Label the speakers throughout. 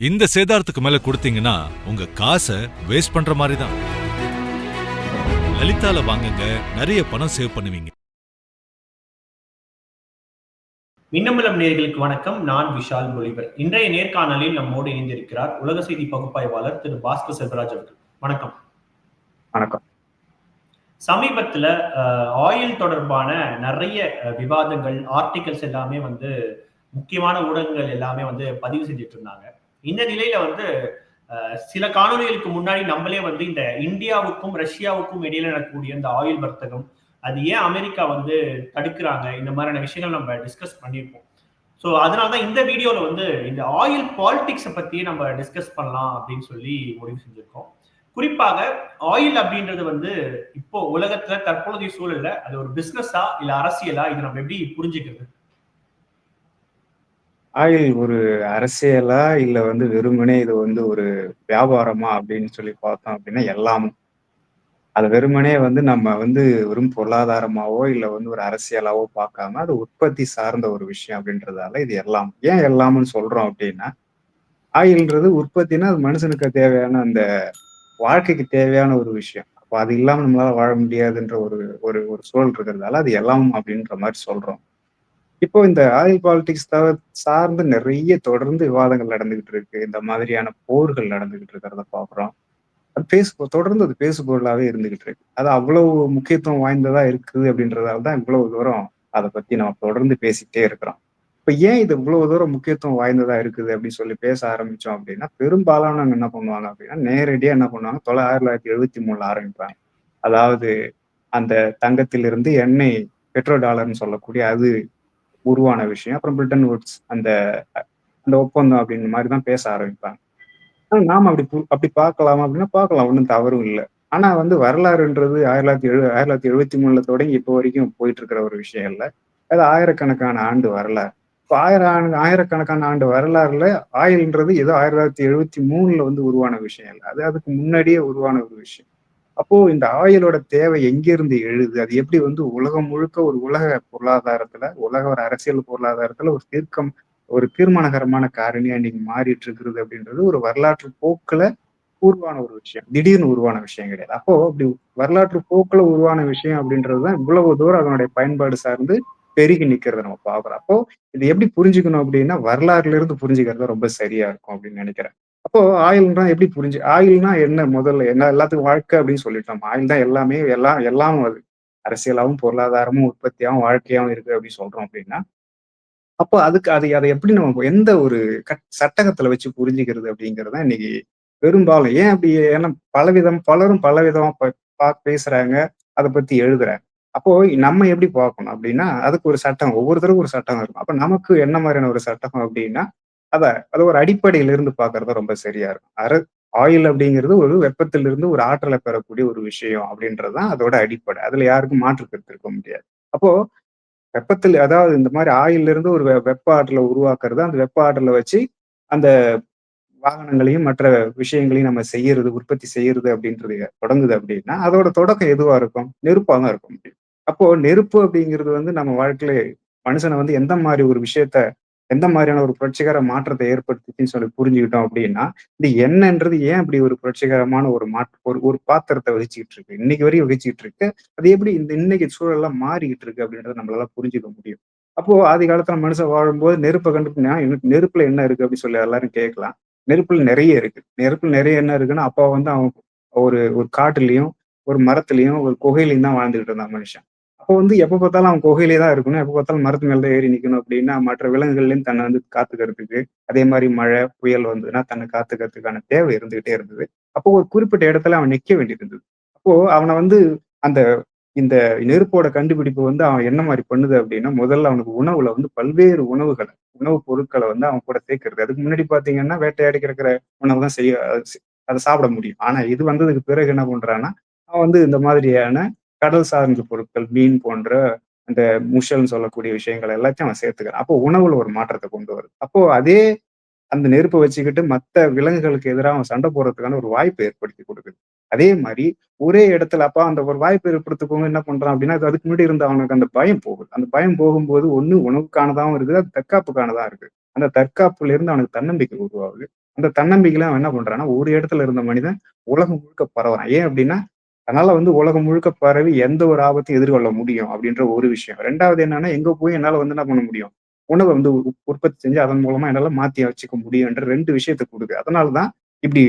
Speaker 1: இந்த சேதாரத்துக்கு மேல கொடுத்தீங்கன்னா உங்க காசை வேஸ்ட் பண்ற மாதிரி தான். லலிதால வாங்குங்க, நிறைய பணம் சேவ் பண்ணுவீங்க.
Speaker 2: மின்னம்பலம் நேயர்களுக்கு வணக்கம். நான் விஷால் மொழிவர். இன்றைய நேர்காணலில் நம்மோடு இணைந்திருக்கிறார் உலக செய்தி பகுப்பாய்வாளர் திரு பாஸ்கர் செல்வராஜ் அவர்கள். வணக்கம்.
Speaker 3: வணக்கம்.
Speaker 2: சமீபத்துல ஆயில் தொடர்பான நிறைய விவாதங்கள், ஆர்டிகல்ஸ் எல்லாமே முக்கியமான ஊடகங்கள் எல்லாமே பதிவு செஞ்சுட்டு இருந்தாங்க. இந்த நிலையில சில காணொலிகளுக்கு முன்னாடி நம்மளே இந்த இந்தியாவுக்கும் ரஷ்யாவுக்கும் இடையில நடக்கக்கூடிய இந்த ஆயில் வர்த்தகம், அது ஏன் அமெரிக்கா தடுக்கிறாங்க, இந்த மாதிரியான விஷயங்கள் நம்ம டிஸ்கஸ் பண்ணியிருப்போம். ஸோ அதனாலதான் இந்த வீடியோல இந்த ஆயில் பாலிடிக்ஸை பத்தியே நம்ம டிஸ்கஸ் பண்ணலாம் அப்படின்னு சொல்லி முடிவு செஞ்சிருக்கோம். குறிப்பாக ஆயில் அப்படின்றது இப்போ உலகத்துல தற்பொழுதைய சூழல்ல அது ஒரு பிசினஸா இல்ல அரசியலா, இது நம்ம எப்படி புரிஞ்சுக்கிறது?
Speaker 3: ஆயில் ஒரு அரசியலா இல்ல வெறுமனே இது ஒரு வியாபாரமா அப்படின்னு சொல்லி பார்த்தோம் அப்படின்னா எல்லாமும். அது வெறுமனே நம்ம வெறும் பொருளாதாரமாவோ இல்ல ஒரு அரசியலாவோ பார்க்காம அது உற்பத்தி சார்ந்த ஒரு விஷயம் அப்படின்றதால இது எல்லாம். ஏன் எல்லாம்னு சொல்றோம் அப்படின்னா, ஆயில்ன்றது உற்பத்தினா அது மனுஷனுக்கு தேவையான அந்த வாழ்க்கைக்கு தேவையான ஒரு விஷயம். அப்ப அது இல்லாம நம்மளால வாழ முடியாதுன்ற ஒரு ஒரு ஒரு சூழல் இருக்கிறதால அது எல்லாம் அப்படின்ற மாதிரி சொல்றோம். இப்போ இந்த ஆயில் பாலிடிக்ஸ் சார்ந்து நிறைய தொடர்ந்து விவாதங்கள் நடந்துகிட்டு இருக்கு. இந்த மாதிரியான போர்கள் நடந்துகிட்டு இருக்கிறத பாக்குறோம். அது தொடர்ந்து அது பேசுபொருளாவே இருந்துகிட்டு இருக்கு. அது அவ்வளவு முக்கியத்துவம் வாய்ந்ததா இருக்குது அப்படின்றதால தான் இவ்வளவு தூரம் அதை பத்தி நம்ம தொடர்ந்து பேசிக்கிட்டே இருக்கிறோம். இப்ப ஏன் இது இவ்வளவு தூரம் முக்கியத்துவம் வாய்ந்ததா இருக்குது அப்படின்னு சொல்லி பேச ஆரம்பிச்சோம் அப்படின்னா, பெரும்பாலானவங்க என்ன பண்ணுவாங்க அப்படின்னா, நேரடியா என்ன பண்ணுவாங்க, 1973 ஆரம்பிப்பாங்க. அதாவது அந்த தங்கத்திலிருந்து எண்ணெய் பெட்ரோ டாலர்னு சொல்லக்கூடிய அது உருவான விஷயம். அப்புறம் பிரிட்டன் வுட்ஸ் அந்த அந்த ஒப்பந்தம் அப்படின்ற மாதிரி தான் பேச ஆரம்பிப்பாங்க. ஆனா நாம அப்படி பார்க்கலாமா அப்படின்னா பார்க்கலாம். ஒண்ணும் தவறும் இல்ல. ஆனா வரலாறுன்றது 1973 தொடங்கி இப்போ வரைக்கும் போயிட்டு இருக்கிற ஒரு விஷயம் இல்ல. அது ஆயிரக்கணக்கான ஆண்டு வரலாறு. இப்ப ஆயிரக்கணக்கான ஆண்டு வரலாறுல ஆயில்ன்றது ஏதோ 1973 உருவான விஷயம் இல்ல. அது அதுக்கு முன்னாடியே உருவான ஒரு விஷயம். அப்போ இந்த ஆயிலோட தேவை எங்கிருந்து எழுது? அது எப்படி உலகம் முழுக்க ஒரு உலக பொருளாதாரத்துல, உலக ஒரு அரசியல் பொருளாதாரத்துல ஒரு தீர்மானகரமான காரணியா இன்னைக்கு மாறிட்டு இருக்கிறது அப்படின்றது ஒரு வரலாற்று போக்குல உருவான ஒரு விஷயம். திடீர்னு உருவான விஷயம் கிடையாது. அப்போ அப்படி வரலாற்று போக்குல உருவான விஷயம் அப்படின்றதுதான் இவ்வளவு தூரம் அதனுடைய பயன்பாடு சார்ந்து பெருகி நிக்கிறத நம்ம பார்க்கிறோம். அப்போ இது எப்படி புரிஞ்சுக்கணும் அப்படின்னா, வரலாறுல இருந்து புரிஞ்சுக்கிறது ரொம்ப சரியா இருக்கும் அப்படின்னு நினைக்கிறேன். அப்போ ஆயில்னா எப்படி ஆயில்னா என்ன, முதல்ல என்ன, எல்லாத்துக்கும் வாழ்க்கை அப்படின்னு சொல்லிட்டோம். ஆயில் தான் எல்லாமே, எல்லாம் அது அரசியலாவும் பொருளாதாரமும் உற்பத்தியாவும் வாழ்க்கையாவும் இருக்கு அப்படின்னு சொல்றோம் அப்படின்னா, அப்போ அதை எப்படி நம்ம எந்த ஒரு சட்டகத்துல வச்சு புரிஞ்சுக்கிறது அப்படிங்கிறது தான் இன்னைக்கு பெரும்பாலும். ஏன் அப்படி? ஏன்னா பலரும் பலவிதமா பேசுறாங்க, அதை பத்தி எழுதுறாங்க. அப்போ நம்ம எப்படி பார்க்கணும் அப்படின்னா, அதுக்கு ஒரு சட்டம், ஒவ்வொருத்தருக்கும் ஒரு சட்டம் இருக்கும். அப்ப நமக்கு என்ன மாதிரியான ஒரு சட்டம் அப்படின்னா, அத அது ஒரு அடிப்படையில இருந்து பார்க்கறது ரொம்ப சரியா இருக்கும். ஆயில் அப்படிங்கிறது ஒரு வெப்பத்திலிருந்து ஒரு ஆற்றலை பெறக்கூடிய ஒரு விஷயம் அப்படின்றதுதான் அதோட அடிப்படை. அதுல யாருக்கும் மாற்று கருத்து இருக்க முடியாது. அப்போ அதாவது இந்த மாதிரி ஆயில்ல இருந்து ஒரு வெப்ப ஆற்றலை உருவாக்குறது, அந்த வெப்ப ஆற்றலை வச்சு அந்த வாகனங்களையும் மற்ற விஷயங்களையும் நம்ம செய்யறது, உற்பத்தி செய்யறது அப்படின்றது தொடங்குது அப்படின்னா, அதோட தொடக்கம் எதுவா இருக்கும்? நெருப்பா தான் இருக்க முடியும். அப்போ நெருப்பு அப்படிங்கிறது நம்ம வாழ்க்கையில மனுஷனை எந்த மாதிரி ஒரு விஷயத்த, எந்த மாதிரியான ஒரு புரட்சிகர மாற்றத்தை ஏற்படுத்துச்சுன்னு சொல்லி புரிஞ்சுக்கிட்டோம் அப்படின்னா, இந்த எண்ணெய்ன்றது ஏன் அப்படி ஒரு புரட்சிகரமான ஒரு ஒரு ஒரு பாத்திரத்தை வகிச்சுக்கிட்டு இருக்கு, இன்னைக்கு வரையும் வகிச்சுக்கிட்டு இருக்கு. அது எப்படி இந்த இன்னைக்கு சூழல்லாம் மாறிக்கிட்டு இருக்கு அப்படின்றத நம்மளால புரிஞ்சுக்க முடியும். அப்போ ஆதி காலத்துல மனுஷன் வாழும்போது நெருப்பை நெருப்புல என்ன இருக்கு அப்படின்னு சொல்லி எல்லாரும் கேட்கலாம். நெருப்புல நிறைய இருக்கு. நெருப்புல நிறைய என்ன இருக்குன்னா, அப்ப அவன் ஒரு ஒரு காட்டுலயும், ஒரு மரத்துலயும், ஒரு குகையிலயும் தான் வாழ்ந்துகிட்டு இருந்தான் மனுஷன். அப்போ எப்ப பார்த்தாலும் அவன் குகையிலேயே தான் இருக்கணும். எப்ப பார்த்தாலும் மரத்து மேல தான் ஏறி நிக்கணும் அப்படின்னா, மற்ற விலங்குகள்லயும் தன்னை காத்துக்கிறதுக்கு, அதே மாதிரி மழை, புயல் வந்ததுன்னா தன்னை காத்துக்கிறதுக்கான தேவை இருந்துகிட்டே இருந்தது. அப்போ ஒரு குறிப்பிட்ட இடத்துல அவன் நிக்க வேண்டியது இருந்தது. அப்போ அவனை அந்த இந்த நெருப்போட கண்டுபிடிப்பு அவன் என்ன மாரி பண்ணுது அப்படின்னா, முதல்ல அவனுக்கு உணவுல பல்வேறு உணவுப் பொருட்கள அவன் கூட சேர்க்கிறது. அதுக்கு முன்னாடி பார்த்தீங்கன்னா, வேட்டையாடி கிடைக்கிற உணவு தான் அத சாப்பிட முடியும். ஆனா இது வந்ததுக்கு பிறகு என்ன பண்றான்னா, அவன் இந்த மாதிரியான கடல் சார்ந்த பொருட்கள், மீன் போன்ற அந்த முஷல்ன்னு சொல்லக்கூடிய விஷயங்கள் எல்லாத்தையும் அவன் சேர்த்துக்கிறான். அப்போ உணவுல ஒரு மாற்றத்த கொண்டு வருது. அப்போ அதே அந்த நெருப்ப வச்சுக்கிட்டு மத்த விலங்குகளுக்கு எதிரா அவன் சண்டை போடுறதுக்கான ஒரு வாய்ப்ப ஏற்படுத்தி குடுக்குது. அதே மாரி ஒரே இடத்துல அப்ப அந்த ஒரு வாய்ப்பு ஏற்படுத்திக்கவங்க என்ன பண்றான் அப்படின்னா, அது அதுக்கு முன்னாடி இருந்த அவனுக்கு அந்த பயம் போகுது. அந்த பயம் போகும்போது ஒண்ணு உணவுக்கானதாவும் இருக்குது, அது தற்காப்புக்கானதா இருக்கு. அந்த தற்காப்புல இருந்து அவனுக்கு தன்னம்பிக்கை உருவாகுது. அந்த தன்னம்பிக்கையில அவன் என்ன பண்றான்னா, ஒரு இடத்துல இருந்த மனிதன் உலகம் முழுக்க பரவுறான். ஏன் அப்படின்னா, தன்னால வந்து உலகம் முழுக்க பரவி எந்த ஒரு ஆபத்தையும் எதிர்கொள்ள முடியும் அப்படின்ற ஒரு விஷயம். 2வது என்னன்னா, எங்க போய் என்னால வந்து என்ன பண்ண முடியும்? உணவ வந்து உற்பத்தி செஞ்சு அதன் மூலமா என்னால மாத்தி வச்சுக்க முடியும்ன்ற 2 விஷயத்த குடுக்குது. அதனால தான் இப்படி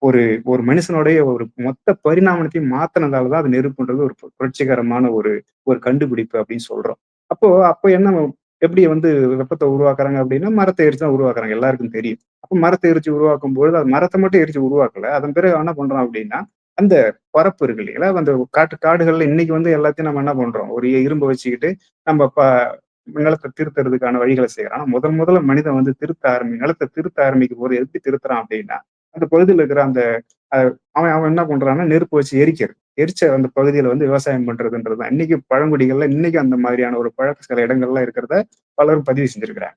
Speaker 3: ஒரு ஒரு மனுஷனுடைய ஒரு மொத்த பரிணாமத்தையும் மாத்துனதால தான் அது நெருப்புன்றது ஒரு புரட்சிகரமான ஒரு ஒரு கண்டுபிடிப்பு அப்படின்னு சொல்றோம். அப்ப என்ன எப்படி வந்து வெப்பத்த உருவாக்குறாங்க அப்படின்னா, மரத்த எரிச்சு தான் உருவாக்குறாங்க. எல்லாருக்கும் தெரியும். அப்ப மரத்த எரிச்சு உருவாக்கும்பொழுது, அது மரத்த மட்டும் எரிச்சு உருவாக்கல. அதன் பிறகு அவன் என்ன பண்றான் அப்படின்னா, அந்த பரப்பு இருக்கு இல்லைங்களா? அந்த காடுகள்ல இன்னைக்கு வந்து எல்லாத்தையும் நம்ம என்ன பண்றோம்? ஒரு இரும்ப வச்சுக்கிட்டு நம்ம நிலத்த திருத்துறதுக்கான வழிகள செய்றோம். ஆனா முதல்ல மனிதன் வந்து நிலத்த திருத்த ஆரம்பிக்கும்போது எப்படி திருத்துறான் அப்படின்னா, அந்த பகுதியில இருக்கிற அந்த அ அவன் அவன் என்ன பண்றான்னா, நெருப்பு வச்சு எரிக்கிறது. எரிச்ச அந்த பகுதியில வந்து விவசாயம் பண்றதுன்றது தான். இன்னைக்கு பழங்குடிகள்ல இன்னைக்கு அந்த மாதிரியான ஒரு பழக்க சில இடங்கள்ல இருக்கிறத பலரும் பதிவு செஞ்சிருக்கிறாங்க.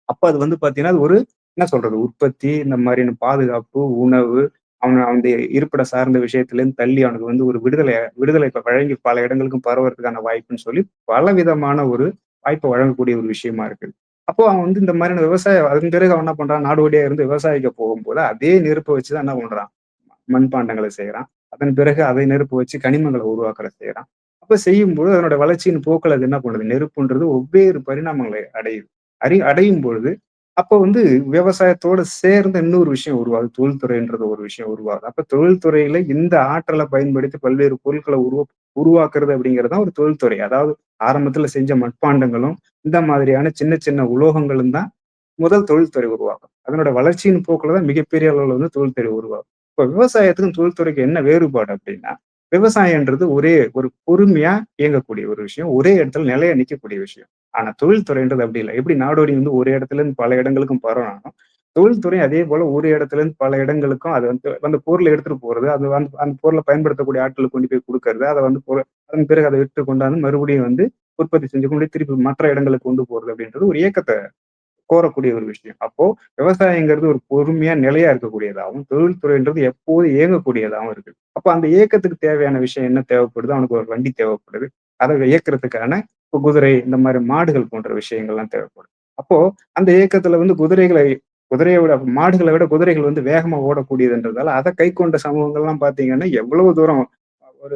Speaker 3: அப்ப அது வந்து பார்த்தீங்கன்னா, அது ஒரு என்ன சொல்றது? உற்பத்தி, இந்த மாரியான பாதுகாப்பு, உணவு, அவனுடைய இருப்பிடம் சார்ந்த விஷயத்திலேருந்து தள்ளி அவனுக்கு வந்து ஒரு விடுதலை இப்ப வழங்கி பல இடங்களுக்கும் பரவுறதுக்கான வாய்ப்புன்னு சொல்லி, பலவிதமான ஒரு வாய்ப்ப வழங்கக்கூடிய ஒரு விஷயமா இருக்குது. அப்போ அவன் வந்து இந்த மாரியான அதன் பிறகு அவன் என்ன பண்றான்? நாடோடியா இருந்து விவசாயிக்க போகும்போது, அதே நெருப்ப வச்சு தான் என்ன பண்றான்? மண்பாண்டங்கள செய்றான். அதன் பிறகு அதை நெருப்பு வச்சு கனிமங்கள உருவாக்குற செய்றான். அப்ப செய்யும்போது அதனோட வளர்ச்சியின் போக்குல அது என்ன பண்ணுது? நெருப்புன்றது வெவ்வேறு பரிணாமங்களை அடையுது. அடையும் பொழுது, அப்போ வந்து விவசாயத்தோட சேர்ந்த இன்னொரு விஷயம் உருவாகுது. தொழில்துறைன்றது ஒரு விஷயம் உருவாகுது. அப்ப தொழில்துறையில இந்த ஆற்றல பயன்படுத்தி பல்வேறு பொருட்கள உருவாக்குறது அப்படிங்கிறது தான் ஒரு தொழில்துறை. அதாவது ஆரம்பத்துல செஞ்ச மட்பாண்டங்களும், இந்த மாதிரியான சின்ன சின்ன உலோகங்களும் தான் முதல் தொழில்துறை உருவாக்கம். அதனோட வளர்ச்சியின் போக்குல தான் மிகப்பெரிய அளவுல வந்து தொழில்துறை உருவாகும். இப்ப விவசாயத்துக்கும் தொழில்துறைக்கும் என்ன வேறுபாடு அப்படின்னா, விவசாயம்ன்றது ஒரே ஒரு பொறுமையா இயங்கக்கூடிய ஒரு விஷயம். ஒரே இடத்துல நிலையா நிக்கக்கூடிய விஷயம். ஆனா தொழில்துறைன்றது அப்படி இல்ல. எப்படி நாடோடி வந்து ஒரு இடத்துல இருந்து பல இடங்களுக்கும் பரவுறானோ, தொழில்துறை அதே போல ஒரு இடத்துல இருந்து பல இடங்களுக்கும் அது வந்து அந்த பொருள எடுத்துட்டு போறது, அது வந்து அந்த பொருள பயன்படுத்தக்கூடிய ஆட்களுக்கு கொண்டு போய் குடுக்கறது, அத வந்து அதன் பிறகு அத விற்று கொண்டாந்து மறுபடியும் வந்து உற்பத்தி செஞ்சு கொண்டு போய் திருப்பி மற்ற இடங்களுக்கு கொண்டு போறது அப்படின்றது ஒரு இயக்கத்த கோரக்கூடிய ஒரு விஷயம். அப்போ விவசாயங்கிறது ஒரு பொறுமையா, நிலையா இருக்கக்கூடியதாகவும், தொழில்துறைன்றது எப்போதும் இயங்கக்கூடியதாகவும் இருக்கு. அப்ப அந்த இயக்கத்துக்கு தேவையான விஷயம் என்ன தேவைப்படுது? அவனுக்கு ஒரு வண்டி தேவைப்படுது. அத இயக்குறதுக்கான இப்ப குதிரை, இந்த மாரி மாடுகள் போன்ற விஷயங்கள்லாம் தேவைப்படும். அப்போ அந்த இயக்கத்துல வந்து குதிரைய விட மாடுகள விட குதிரைகள் வந்து வேகமா ஓடக்கூடியதுன்றதால, அத கைக்கொண்ட சமூகங்கள்லாம் பார்த்தீங்கன்னா, எவ்வளவு தூரம் ஒரு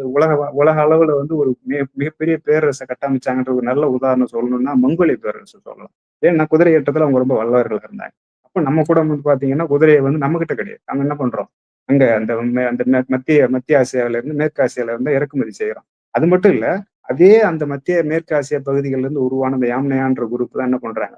Speaker 3: உலக அளவுல வந்து ஒரு மிகப்பெரிய பேரரச கட்டமைச்சாங்கன்ற ஒரு நல்ல உதாரணம் சொல்லணும்னா, மங்கோலிய பேரரச சொல்லலாம். ஏன்னா குதிரை ஏற்றத்துல அவங்க ரொம்ப வல்லவர்களா இருந்தாங்க. அப்ப நம்ம கூட வந்து பார்த்தீங்கன்னா, குதிரைய வந்து நம்மகிட்ட கிடையாது. நம்ம என்ன பண்றோம்? அங்க அந்த அந்த மத்திய மத்திய ஆசியாவில இருந்து, மேற்கு ஆசியால இருந்து இறக்குமதி செய்றோம். அது மட்டும் இல்ல, அதே அந்த மத்திய மேற்கு ஆசியா பகுதிகள்ல இருந்து உருவான அந்த யாம்னயான்ற குரூப் தான் என்ன பண்றாங்க,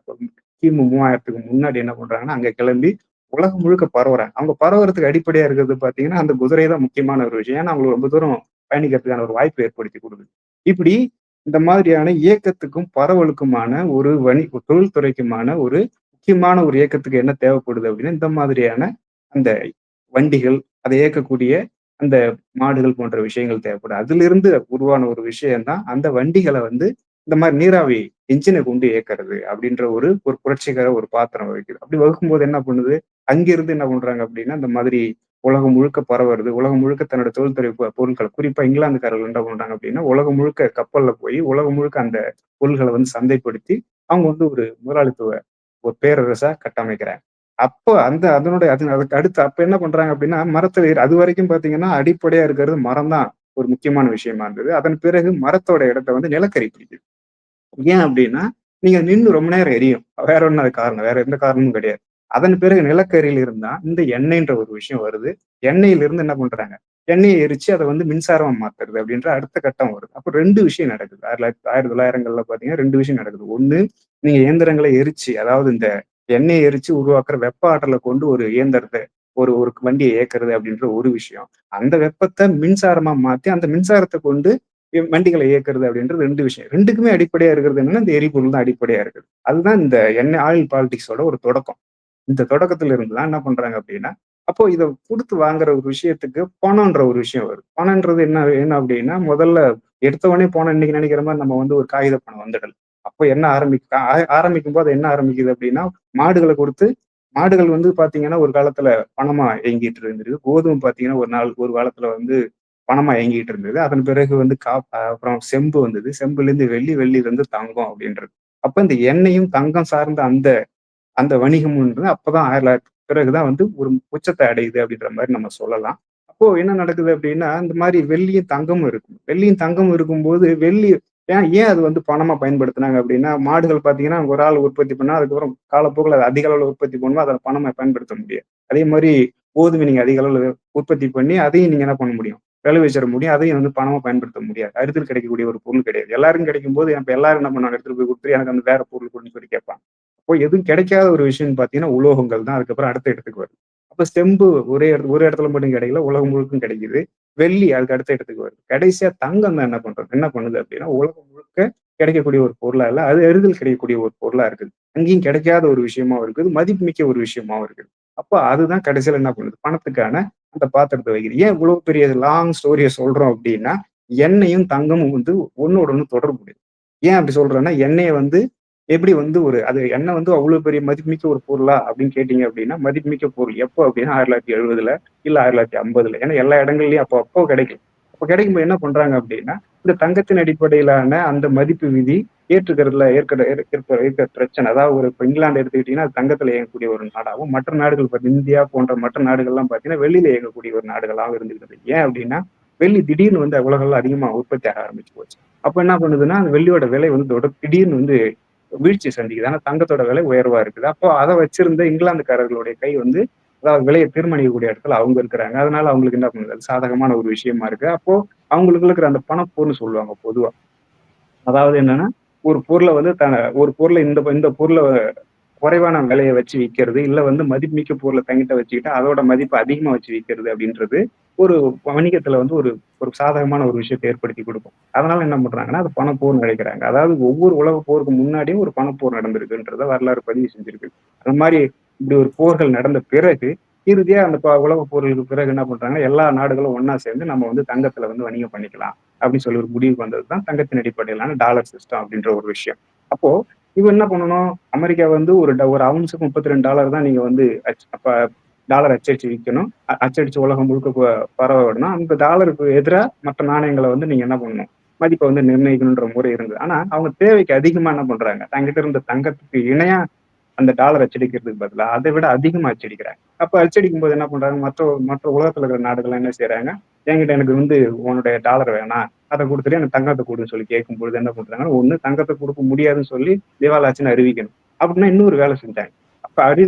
Speaker 3: கிமு 3000த்துக்கு முன்னாடி என்ன பண்றாங்கன்னா, அங்க கிளம்பி உலகம் முழுக்க பரவுறாங்க. அவங்க பரவுறதுக்கு அடிப்படையா இருக்கிறது பார்த்தீங்கன்னா, அந்த குதிரை தான் முக்கியமான ஒரு விஷயம். ஏன்னா, அவங்களுக்கு ரொம்ப தூரம் பயணிக்கிறதுக்கான ஒரு வாய்ப்ப ஏற்படுத்தி குடுக்குது. இப்படி இந்த மாதிரியான இயக்கத்துக்கும், பரவலுக்குமான ஒரு தொழில்துறைக்குமான ஒரு முக்கியமான ஒரு இயக்கத்துக்கு என்ன தேவைப்படுது அப்படின்னா, இந்த மாதிரியான அந்த வண்டிகள், அதை இயக்கக்கூடிய அந்த மாடுகள் போன்ற விஷயங்கள் தேவைப்படும். அதிலிருந்து உருவான ஒரு விஷயம் தான், அந்த வண்டிகள வந்து இந்த மாரி நீராவி என்ஜின கொண்டு இயக்குறது அப்படின்ற ஒரு ஒரு புரட்சிகர ஒரு பாத்திரம் வகிக்குது. அப்படி வகுக்கும்போது என்ன பண்ணுது, அங்கிருந்து என்ன பண்றாங்க அப்படின்னா, இந்த மாதிரி உலகம் முழுக்க பரவுறது. உலகம் முழுக்க தன்னோட தொழில்துறை பொருட்கள குறிப்பா இங்கிலாந்துக்காரர்கள் என்ன பண்றாங்க அப்படின்னா, உலகம் முழுக்க கப்பல்ல போய் உலகம் முழுக்க அந்த பொருள்கள வந்து சந்தைப்படுத்தி, அவங்க வந்து ஒரு முதலாளித்துவ ஒரு பேரரசா கட்டமைக்கிறாங்க. அப்ப அந்த அதனுடைய அதுக்கு அடுத்து அப்ப என்ன பண்றாங்க அப்படின்னா, மரத்துல அதுவரைக்கும் பார்த்தீங்கன்னா, அடிப்படையா இருக்கிறது மரம் தான் ஒரு முக்கியமான விஷயமா இருந்தது. அதன் பிறகு மரத்தோட இடத்த வந்து நிலக்கரி பிடிக்குது. ஏன் அப்டின்னா, நீங்க நின்னு ரொம்ப நேரம் எரியும். வேற ஒண்ணும் அது காரணம். வேற எந்த காரணமும் கிடையாது. அதன் பிறகு நிலக்கரியில இருந்தா இந்த எண்ணெய்ன்ற ஒரு விஷயம் வருது. எண்ணெயிலிருந்து என்ன பண்றாங்க? எண்ணெய எரிச்சு அத வந்து மின்சாரமா மாத்துறது அப்டின்ற அடுத்த கட்டம் வருது. அப்ப 2 விஷயம் நடக்குது. 1900ங்கள்ல பார்த்தீங்கன்னா 2 விஷயம் நடக்குது. 1 நீங்க இயந்திரங்கள எரிச்சு, அதாவது இந்த எண்ணெய எரிச்சு உருவாக்குற வெப்ப ஆற்றல கொண்டு ஒரு இயந்திரத்த ஒரு ஒரு வண்டிய இயக்குறது அப்டின்ற ஒரு விஷயம். அந்த வெப்பத்த மின்சாரமா மாத்தி, அந்த மின்சாரத்த கொண்டு வண்டிகள இயக்குறது அப்படின்றது 2 விஷயம். 2க்குமே அடிப்படையா இருக்கிறது என்னன்னா, இந்த எரிபொருள் தான் அடிப்படையா இருக்குது. அதுதான் இந்த எண்ணெய் ஆயில் பாலிடிக்ஸோட ஒரு தொடக்கம். இந்த தொடக்கத்துல இருந்து தான் என்ன பண்றாங்க அப்படின்னா, அப்போ இத குடுத்து வாங்குற ஒரு விஷயத்துக்கு பணம்ன்ற ஒரு விஷயம் வருது. பணம்ன்றது என்ன என்ன அப்படின்னா, முதல்ல எடுத்த உடனே பணம் இன்னைக்கு நினைக்கிற மாரி நம்ம வந்து ஒரு காகித பணம் வந்துடல. அப்போ என்ன ஆரம்பிக்கும்போது என்ன ஆரம்பிக்குது அப்படின்னா, மாடுகள குடுத்து மாடுகள் வந்து பார்த்தீங்கன்னா, ஒரு காலத்துல பணமா இயங்கிட்டு இருந்திருக்கு. கோதுமை பார்த்தீங்கன்னா, ஒரு காலத்துல வந்து பணமா இயங்கிட்டு இருந்தது. அதன் பிறகு வந்து அப்புறம் செம்பு வந்தது. செம்புலேருந்து வெள்ளி, வெள்ளியிலிருந்து தங்கம் அப்படின்றது. அப்ப இந்த எண்ணெயும், தங்கம் சார்ந்த அந்த அந்த வணிகம்ன்றது அப்பதான் பிறகுதான் வந்து ஒரு உச்சத்தை அடையுது அப்படின்ற மாதிரி நம்ம சொல்லலாம். அப்போ என்ன நடக்குது அப்படின்னா, இந்த மாதிரி வெள்ளியும் தங்கமும் இருக்கும். வெள்ளியும் தங்கமும் இருக்கும்போது வெள்ளி ஏன் ஏன் அது வந்து பணமா பயன்படுத்துனாங்க அப்படின்னா, மாடுகள் பார்த்தீங்கன்னா, ஒரு ஆள் உற்பத்தி பண்ணா, அதுக்கப்புறம் காலப்போக்குல அது அதிக அளவுல உற்பத்தி பண்ணும்போது, அத பணமா பயன்படுத்த முடியாது. அதே மாரி கோதுமை நீங்க அதிக அளவுல உற்பத்தி பண்ணி, அதையும் நீங்க என்ன பண்ண முடியும்? விளைவிச்சிட முடியும். அதையும் வந்து பணமா பயன்படுத்த முடியாது. அரிதில் கிடைக்கக்கூடிய ஒரு பொருள் கிடையாது. எல்லாருக்கும் கிடைக்கும்போது, அப்ப எல்லாரும் என்ன பண்ணுவாங்க? எடுத்துட்டு போய் குடுத்துட்டு, எனக்கு அந்த வேற பொருள் குடுன்னு சொல்லி கேட்பாங்க. அப்போ எதுவும் கிடைக்காத ஒரு விஷயம்னு பார்த்தீங்கன்னா, உலோகங்கள் தான் அதுக்கப்புறம் அடுத்த இடத்துக்கு வருது. அப்ப செம்பு ஒரு இடத்துல மட்டும் கிடைக்கல, உலகம் முழுக்கும் கிடைக்குது. வெள்ளி அதுக்கு அடுத்த இடத்துக்கு வருது. கடைசியா தங்கம் தான் என்ன பண்ணுது அப்படின்னா, உலகம் முழுக்க கிடைக்கக்கூடிய ஒரு பொருளா இல்ல, அது எளிதில் கிடைக்கக்கூடிய ஒரு பொருளா இருக்குது. அங்கேயும் கிடைக்காத ஒரு விஷயமாவும் இருக்குது, மதிப்புமிக்க ஒரு விஷயமாவும் இருக்குது. அப்ப அதுதான் கடைசியில என்ன பண்ணுது? பணத்துக்கான அந்த பாத்திரத்த வைக்குது. ஏன் இவ்வளவு பெரிய லாங் ஸ்டோரிய சொல்றோம் அப்படின்னா, எண்ணெயும் தங்கமும் வந்து ஒண்ணோட ஒண்ணு தொடர்புடையது. ஏன் அப்படி சொல்றேன்னா, எண்ணெய வந்து எப்படி வந்து அது எண்ணெய் வந்து அவ்வளவு பெரிய மதிப்புமிக்க ஒரு பொருளா அப்படின்னு கேட்டீங்க அப்படின்னா, மதிப்புமிக்க பொருள் எப்போ அப்படின்னா 1970ல இல்ல 1950ல. ஏன்னா எல்லா இடங்கள்லயும் அப்போ கிடைக்கும். அப்ப கிடைக்கும்போது என்ன பண்றாங்க அப்படின்னா, இந்த தங்கத்தின் அடிப்படையிலான அந்த மதிப்பு விதி ஏற்றுக்கிறதுல இருக்கிற பிரச்சனை. அதாவது இப்ப இங்கிலாந்து எடுத்துக்கிட்டீங்கன்னா, அது தங்கத்துல இயங்கக்கூடிய ஒரு நாடாவும், மற்ற நாடுகள் இந்தியா போன்ற மற்ற நாடுகள்லாம் பார்த்தீங்கன்னா, வெள்ளியில இயங்கக்கூடிய ஒரு நாடுகளாவும் இருந்துகிட்டு ஏன் அப்படின்னா, வெள்ளி திடீர்னு வந்து உலகெல்லாம் அதிகமா உற்பத்தி ஆக ஆரம்பிச்சு போச்சு. அப்ப என்ன பண்ணுதுன்னா, அந்த வெள்ளியோட விலை வந்து திடீர்னு வந்து வீழ்ச்சி சந்திக்குது. ஆனா தங்கத்தோட விலை உயர்வா இருக்குது. அப்போ அத வச்சிருந்த இங்கிலாந்துக்காரர்களுடைய கை வந்து அதாவது விலைய தீர்மானிக்கக்கூடிய இடத்துல அவங்க இருக்கிறாங்க. அதனால அவங்களுக்கு என்ன பண்ணுது? அது சாதகமான ஒரு விஷயமா இருக்கு. அப்போ அவங்களுக்கு இருக்கிற அந்த பணப்போர்ன்னு சொல்லுவாங்க பொதுவா. அதாவது என்னன்னா, ஒரு பொருள வந்து ஒரு பொருள இந்த பொருள குறைவான விலைய வச்சு விக்கிறது, இல்ல வந்து மதிப்புமிக்க பொருள தன்கிட்ட வச்சுக்கிட்டு, அதோட மதிப்ப அதிகமா வச்சு விக்கிறது அப்படின்றது, ஒரு வணிகத்துல வந்து ஒரு ஒரு சாதகமான ஒரு விஷயத்த ஏற்படுத்தி குடுக்கும். அதனால என்ன பண்றாங்கன்னா, அது பணப்போர்ன்னு அழைக்கிறாங்க. அதாவது ஒவ்வொரு உலகப் போருக்கு முன்னாடியும் ஒரு பணப்போர் நடந்திருக்குன்றத வரலாறு பதிவு செஞ்சிருக்கு. அந்த மாரி இப்படி ஒரு போர்கள் நடந்த பிறகு, இறுதியா அந்த உலகப் போர்களுக்கு பிறகு என்ன பண்றாங்க, எல்லா நாடுகளும் ஒண்ணா சேர்ந்து நம்ம வந்து தங்கத்துல வந்து வணிகம் பண்ணிக்கலாம். அப்படின்னு சொல்லி ஒரு முடிவுக்கு வந்தது தான் தங்கத்தின் அடிப்படையிலான டாலர் சிஸ்டம் அப்படின்ற ஒரு விஷயம். அப்போ இவன் என்ன பண்ணணும்? அமெரிக்கா வந்து ஒரு அவுன்ஸுக்கு $32 தான் நீங்க வந்து அப்ப டாலர் அச்சடிச்சு விக்கணும். அச்சடிச்சு உலகம் முழுக்க பரவ விடணும். அந்த டாலருக்கு எதிரா மற்ற நாணயங்கள வந்து நீங்க என்ன பண்ணணும்? மதிப்ப வந்து நிர்ணயிக்கணுன்ற முறை இருந்தது. ஆனா, அவங்க தேவைக்கு அதிகமா என்ன பண்றாங்க? தங்கிட்ட இருந்த தங்கத்துக்கு இணையா அந்த டாலர் அச்சடிக்கிறதுக்கு பதிலா, அதை விட அதிகமா அச்சடிக்கிறாங்க. அப்ப அச்சடிக்கும்போது என்ன பண்றாங்க? மற்ற மற்ற உலகத்துல இருக்கிற நாடுகள்லாம் என்ன செய்றாங்க? என்கிட்ட எனக்கு வந்து உன்னுடைய டாலர் வேணாம். அத குடுத்துட்டு எனக்கு தங்கத்த குடுன்னு சொல்லி கேட்கும்பொழுது என்ன பண்றாங்கன்னா, ஒண்ணு தங்கத்த குடுக்க முடியாதுன்னு சொல்லி திவாலாச்சுன்னு அறிவிக்கணும். அப்படின்னா இன்னொரு வேலை செஞ்சாங்க. அப்ப அப்படி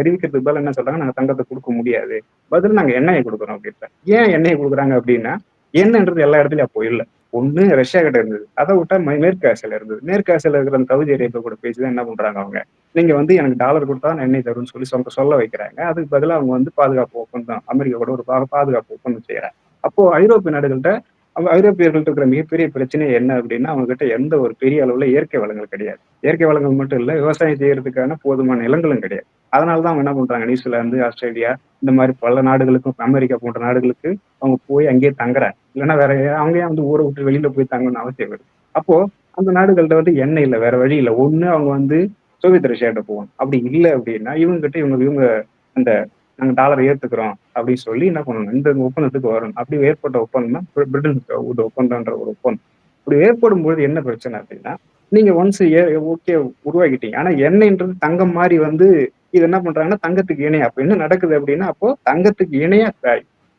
Speaker 3: அறிவிக்கிறதுக்கு பதிலா என்ன சொல்றாங்க? நாங்க தங்கத்த குடுக்க முடியாது. பதிலா நாங்க எண்ணெய குடுக்குறோம் அப்படின்றாங்க. ஏன் எண்ணெய குடுக்குறாங்க அப்படின்னா, எண்ணெய்ன்றது எல்லா இடத்துலயும் அப்போ இல்ல. ஒண்ணு ரஷ்யா கிட்ட இருந்தது. அத விட்டா மேற்கு ஆசியால இருந்தது. மேற்கு ஆசியால இருக்கிற அந்த சவுதி அரேபியா கூட பேசி தான் என்ன பண்றாங்க அவங்க? நீங்க வந்து எனக்கு டாலர் குடுத்தா நான் எண்ணெய் தருவேன்னு சொல்லி சொல்ல வைக்கிறாங்க. அதுக்கு பதிலா அவங்க வந்து பாதுகாப்பு ஒப்பந்தம் அமெரிக்கா கூட ஒரு பாதுகாப்பு ஒப்பந்தம் செய்றாங்க. அப்போ ஐரோப்பிய நாடுகள்ட்ட ஐரோப்பியர்கள்ட்ட இருக்கிற மிகப்பெரிய பிரச்சனை என்ன அப்படின்னா, அவங்க கிட்ட எந்த ஒரு பெரிய அளவுல இயற்கை வளங்கள் கிடையாது. இயற்கை வளங்கள் மட்டும் இல்ல, விவசாயம் செய்யறதுக்கான போதுமான நிலங்களும் கிடையாது. அதனால தான் அவங்க என்ன பண்றாங்க, நியூசிலாந்து, ஆஸ்திரேலியா இந்த மாரி பல நாடுகளுக்கும், அமெரிக்கா போன்ற நாடுகளுக்கு அவங்க போய் அங்கேயே தங்குறாங்க. இல்லன்னா வேற அவங்க ஏன் வந்து ஊர விட்டு வெளியில போய் தங்கணும்னு அவசியம் வருது. அப்போ அந்த நாடுகள்ட்ட வந்து எண்ணெய் இல்ல, வேற வழி இல்ல. ஒண்ணு அவங்க வந்து சோவியத் ரஷ்யாட்ட போகணும். அப்படி இல்ல அப்படின்னா, இவங்க கிட்ட இவங்க இவங்க அந்த நாங்க டாலர ஏத்துக்கிறோம் அப்படின்னு சொல்லி என்ன பண்ணணும், இந்த ஒப்பந்தத்துக்கு வரணும். அப்படி ஏற்பட்ட ஒப்பந்தம் தான் பிரிட்டன் ஒப்பந்தம்ன்ற ஒரு ஒப்பந்தம். இப்படி ஏற்படும்பொழுது என்ன பிரச்சனை அப்படின்னா, நீங்க ஒன்ஸ் ஓகே உருவாக்கிட்டீங்க. ஆனா எண்ணெய்ன்றது தங்கம் மாரி வந்து இது என்ன பண்றாங்கன்னா, தங்கத்துக்கு இணையா. அப்ப என்ன நடக்குது அப்படின்னா, அப்போ தங்கத்துக்கு இணையா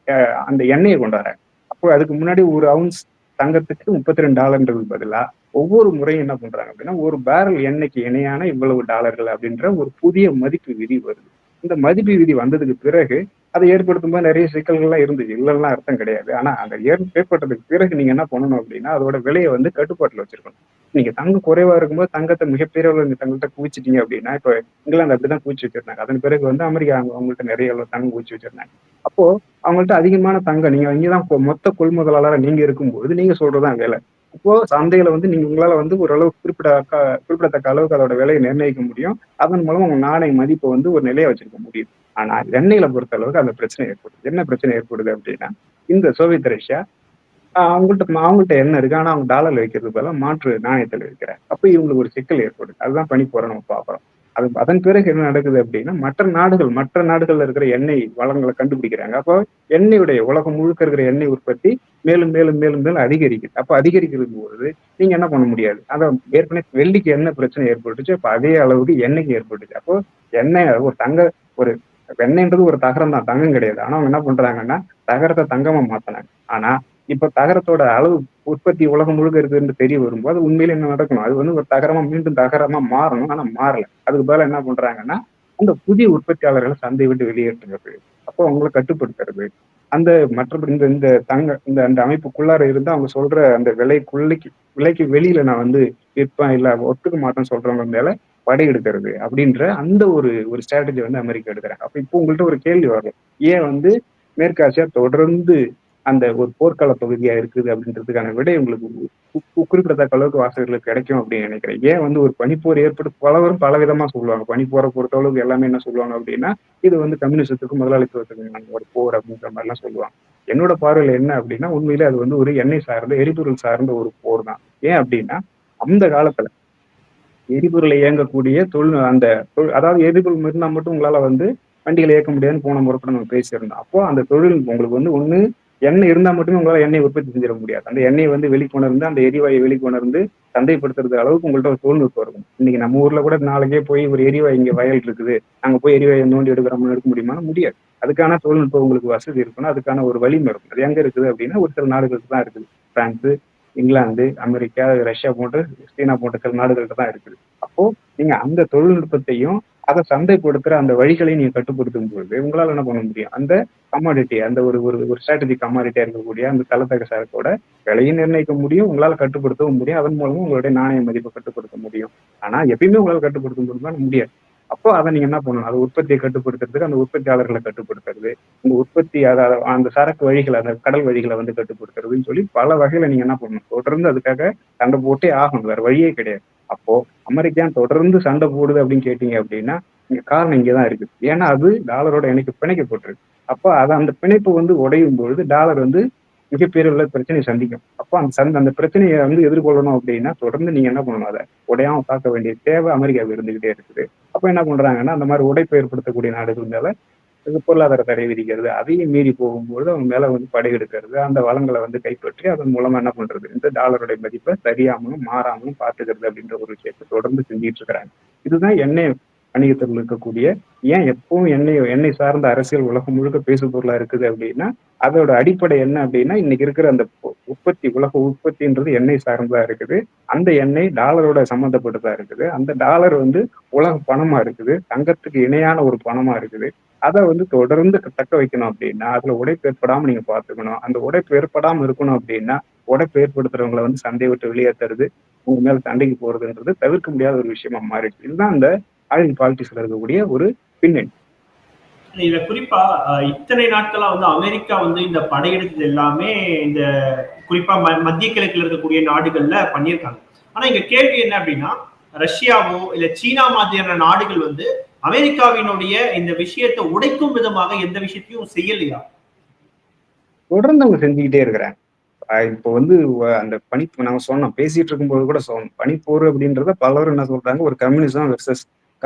Speaker 3: அ அந்த எண்ணெய கொண்டு வராங்க. அப்போ அதுக்கு முன்னாடி ஒரு அவுன்ஸ் தங்கத்துக்கு $32ன்றதுக்கு பதிலா, ஒவ்வொரு முறையும் என்ன பண்றாங்க அப்படின்னா, ஒரு பேரல் எண்ணெய்க்கு இணையான இவ்வளவு டாலர்கள் அப்படின்ற ஒரு புதிய மதிப்பு விதி வருது. இந்த மதிப்பு விதி வந்ததுக்கு பிறகு, அதை ஏற்படுத்தும்போது நெறைய சிக்கல்கள்லாம் இருந்துச்சு. இல்லன்னுலாம் அர்த்தம் கிடையாது. ஆனா அந்த ஏற்பட்டதுக்கு பிறகு நீங்க என்ன பண்ணணும் அப்படின்னா, அதோட விலைய வந்து கட்டுப்பாட்டுல வச்சிருக்கணும். நீங்க தங்கம் குறைவா இருக்கும்போது தங்கத்த மிகப்பெரிய அளவுல நீங்க தங்கத்த குவிச்சிட்டீங்க அப்படின்னா, இப்ப இங்கிலாந்து அப்படிதான் குவிச்சு வச்சிருந்தாங்க. அதன் பிறகு வந்து அமெரிக்கா அவங்கள்ட்ட நெறைய அளவு தங்கம் குவிச்சு வச்சிருந்தாங்க. அப்போ அவங்கள்ட்ட அதிகமான தங்கம் நீங்க இங்க தான் மொத்த கொள்முதலாளரா நீங்க இருக்கும்போது, நீங்க சொல்றது தான் விலை. அப்போ சந்தையில வந்து உங்களால வந்து ஓரளவு குறிப்பிடத்தக்க அளவுக்கு அதோட விலைய நிர்ணயிக்க முடியும். அதன் மூலம் உங்க நாணய மதிப்ப வந்து ஒரு நிலையா வச்சிருக்க முடியும். ஆனா எண்ணெயில பொறுத்த அளவுக்கு அந்த பிரச்சனை ஏற்படுது. என்ன பிரச்சனை ஏற்படுது அப்படின்னா, இந்த சோவியத் ரஷ்யா அவங்கள்ட்ட எண்ணெய் இருக்கு. ஆனா அவங்க டாலர்ல வைக்கிறதுக்கு பதிலா மாற்று நாணயத்துல வைக்கிறாங்க. அப்ப இவங்களுக்கு ஒரு சிக்கல் ஏற்படுது. அதுதான் பனிப்போரை நம்ம பார்க்கிறோம். அதன் பிறகு என்ன நடக்குது அப்படின்னா, மற்ற நாடுகள்ல இருக்கிற எண்ணெய் வளங்கள கண்டுபிடிக்கிறாங்க. அப்போ எண்ணெயுடைய உலகம் முழுக்க இருக்கிற எண்ணெய் உற்பத்தி மேலும், மேலும், மேலும், மேலும் அதிகரிக்குது. அப்ப அதிகரிக்கும்போது நீங்க என்ன பண்ண முடியாது. ஏற்கனவே வெள்ளிக்கு என்ன பிரச்சனை ஏற்பட்டுச்சு, அப்ப அதே அளவுக்கு எண்ணெய்க்கு ஏற்பட்டுச்சு. அப்போ எண்ணெய் ஒரு வெண்ணெய்ன்றது ஒரு தகரம் தான், தங்கம் கிடையாது. ஆனா அவங்க என்ன பண்றாங்கன்னா, தகரத்த தங்கமா மாத்துனாங்க. ஆனா, இப்ப தகரத்தோட அளவு உற்பத்தி உலகம் முழுக்க இருக்குதுன்னு தெரிய வரும்போது, உண்மையிலே என்ன நடக்கணும்? அது வந்து ஒரு தகரமா மீண்டும் தகரமா மாறணும். ஆனா மாறல. அதுக்கு பதிலா என்ன பண்றாங்கன்னா, அந்த புதிய உற்பத்தியாளர்கள சந்தைய விட்டு வெளியேற்றுறது. அப்போ அவங்கள கட்டுப்படுத்துறது. அந்த மற்றபடி இந்த இந்த இந்த அந்த அமைப்புக்குள்ளார இருந்து அவங்க சொல்ற அந்த விலைக்கு வெளியில நான் வந்து விற்பேன், இல்ல ஒத்துக்க மாட்டேன்னு சொல்றவங்க மேல படையெடுக்கிறது அப்படின்ற அந்த ஒரு ஒரு ஸ்ட்ராட்டஜி வந்து அமெரிக்கா எடுக்குறாங்க. அப்ப இப்போ உங்கள்ட்ட ஒரு கேள்வி வரும். ஏன் வந்து மேற்கு ஆசியா தொடர்ந்து அந்த ஒரு போர்க்கால பகுதியா இருக்குது அப்படின்றதுக்கான விடை உங்களுக்கு குறிப்பிடத்தக்க அளவுக்கு வாசகர்களுக்கு கிடைக்கும் அப்படின்னு நினைக்கிறேன். ஏன் வந்து ஒரு பனிப்போர் பலவரும் பலவிதமா சொல்லுவாங்க. பனிப்போரை பொறுத்தளவுக்கு எல்லாமே என்ன சொல்லுவாங்க அப்படின்னா, இது வந்து கம்யூனிசத்துக்கும் முதலாளித்துவத்துக்குமான ஒரு போர் அப்படின்ற மாதிரிலாம் சொல்லுவாங்க. என்னோட பார்வையில என்ன அப்படின்னா, உண்மையிலே அது வந்து ஒரு எண்ணெய் சார்ந்த, எரிபொருள் சார்ந்த ஒரு போர் தான். ஏன் அப்படின்னா, அந்த காலத்துல எரிபொருளை இயங்கக்கூடிய அந்த அதாவது எரிபொருள் இருந்தா மட்டும் உங்களால வந்து வண்டிகளை இயக்க முடியாதுன்னு போன முறை கூட நம்ம பேசியிருந்தோம். அப்போ அந்த தொழில் உங்களுக்கு வந்து ஒண்ணு எண்ணெய் இருந்தா மட்டுமே உங்களால எண்ணெய் உற்பத்தி செஞ்சிட முடியாது. அந்த எண்ணெயை வந்து வெளிக்கொணர்ந்து, அந்த எரிவாயுவை வெளிக்கொணர்ந்து சந்தைப்படுத்துறது அளவுக்கு உங்கள்ட்ட ஒரு தொழில்நுட்பம் இருக்கும். இன்னைக்கு நம்ம ஊர்ல கூட நாளைக்கே போய் ஒரு எரிவாயு இங்க வயல் இருக்குது. நாங்க போய் எரிவாயு நோண்டி எடுக்கிறோம்னு எடுக்க முடியுமான்னா முடியாது. அதுக்கான தொழில்நுட்பம் உங்களுக்கு வசதி இருக்கணும். அதுக்கான ஒரு வலிமை இருக்கும். அது எங்க இருக்குது அப்படின்னா, ஒரு சில நாடுகளுக்கு தான் இருக்குது. பிரான்ஸ், இங்கிலாந்து, அமெரிக்கா, ரஷ்யா போன்ற சீனா போன்ற சில நாடுகள்ட்ட தான் இருக்குது. அப்போ நீங்க அந்த தொழில்நுட்பத்தையும், அத சந்தைப்படுத்துற அந்த வழிகளையும் நீங்க கட்டுப்படுத்தும் பொழுது, உங்களால என்ன பண்ண முடியும்? அந்த கமாடிட்டி அந்த ஒரு ஒரு ஒரு ஸ்ட்ராட்டஜிக் கமாடிட்டியா இருக்கக்கூடிய அந்த தலத்தக சரக்கோட விலையும் நிர்ணயிக்க முடியும். உங்களால கட்டுப்படுத்தவும் முடியும். அதன் மூலமா உங்களுடைய நாணய மதிப்ப கட்டுப்படுத்த முடியும். ஆனா எப்பயுமே உங்களால கட்டுப்படுத்த முடியுமான்னா முடியாது. அப்போ அத நீங்க என்ன பண்ணணும்? அது உற்பத்திய கட்டுப்படுத்துறதுக்கு அந்த உற்பத்தியாளர்கள கட்டுப்படுத்துறது, இந்த உற்பத்தி அந்த சரக்கு வழிகள அந்த கடல் வழிகள வந்து கட்டுப்படுத்துறதுன்னு சொல்லி பல வகையில நீங்க என்ன பண்ணணும்? தொடர்ந்து அதுக்காக சண்டை போட்டே ஆகணும். வேற வழியே கிடையாது. அப்போ அமெரிக்கா தொடர்ந்து சண்டை போடுது அப்படின்னு கேட்டீங்க அப்படின்னா, இங்க காரணம் இங்க தான் இருக்குது. ஏன்னா அது டாலரோட பிணைக்கப்பட்டிருக்கு. அப்ப அந்த பிணைப்பு வந்து உடையும் பொழுது டாலர் வந்து மிகப்பெரிய அளவுல பிரச்சனையை சந்திக்கும். அப்போ அந்த பிரச்சனைய வந்து எதிர்கொள்ளணும் அப்படின்னா, தொடர்ந்து நீங்க என்ன பண்ணணும்? அத உடையாம பார்க்க வேண்டிய தேவை அமெரிக்காவுக்கு இருந்துகிட்டே இருக்குது. அப்ப என்ன பண்றாங்கன்னா, அந்த மாரி உடைப்பு ஏற்படுத்தக்கூடிய நாடுகள் மேல பொருளாதார தடை விதிக்கிறது. அதையும் மீறி போகும்போது அவங்க மேல வந்து படையெடுக்கிறது. அந்த வளங்கள வந்து கைப்பற்றி அதன் மூலமா என்ன பண்றது? இந்த டாலருடைய மதிப்ப சரியாமலும், மாறாமலும் பார்த்துக்கிறது அப்படின்ற ஒரு விஷயத்த தொடர்ந்து செஞ்சுட்டு இருக்கிறாங்க. இதுதான் எண்ணெய் வணிகத்தில் இருக்கக்கூடிய ஏன் எப்பவும் எண்ணெய் சார்ந்த அரசியல் உலகம் முழுக்க பேசு பொருளா இருக்குது அப்படின்னா, அதோட அடிப்படை என்ன அப்படின்னா, இன்னைக்கு இருக்கிற அந்த உலக உற்பத்தின்றது எண்ணெய் சார்ந்ததா இருக்குது. அந்த எண்ணெய் டாலரோட சம்மந்தப்பட்டதா இருக்குது. அந்த டாலர் வந்து உலக பணமா இருக்குது. தங்கத்துக்கு இணையான ஒரு பணமா இருக்குது. அத வந்து தொடர்ந்து தக்க வைக்கணும் அப்படின்னா, அதுல உடைப்பு ஏற்படாம நீங்க பார்த்துக்கணும். அந்த உடைப்பு ஏற்படாம இருக்கணும் அப்படின்னா, உடைப்பு ஏற்படுத்துறவங்கள வந்து சண்டைய விட்டு வெளியேத்துறது, உங்க மேல சண்டைக்கு போறதுன்றது தவிர்க்க முடியாத ஒரு விஷயமா மாறிடுச்சு. இதுதான் அந்த ஆயில் பாலிடிக்ஸ்ல இருக்கக்கூடிய ஒரு பின்னணி.
Speaker 2: இதுல குறிப்பா இத்தனை நாட்களா வந்து அமெரிக்கா வந்து இந்த படையெடுத்தது எல்லாமே இந்த குறிப்பா மத்திய கிழக்குல இருக்கக்கூடிய நாடுகள்ல பண்ணியிருக்காங்க. ஆனா இங்க கேள்வி என்ன அப்படின்னா, ரஷ்யாவோ இல்ல சீனா மாதிரியான நாடுகள் வந்து அமெரிக்காவினுடைய இந்த விஷயத்தை உடைக்கும் விதமாக எந்த விஷயத்தையும் செய்யலையா?
Speaker 3: தொடர்ந்து அவங்க செஞ்சுக்கிட்டே இருக்கிறாங்க. இப்போ வந்து அந்த நம்ம சொன்னோம். பேசிட்டு இருக்கும்போது கூட சொன்னோம். பனிப்போர் அப்படின்றத பலரும் என்ன சொல்றாங்க, ஒரு கம்யூனிசம் வெர்சஸ்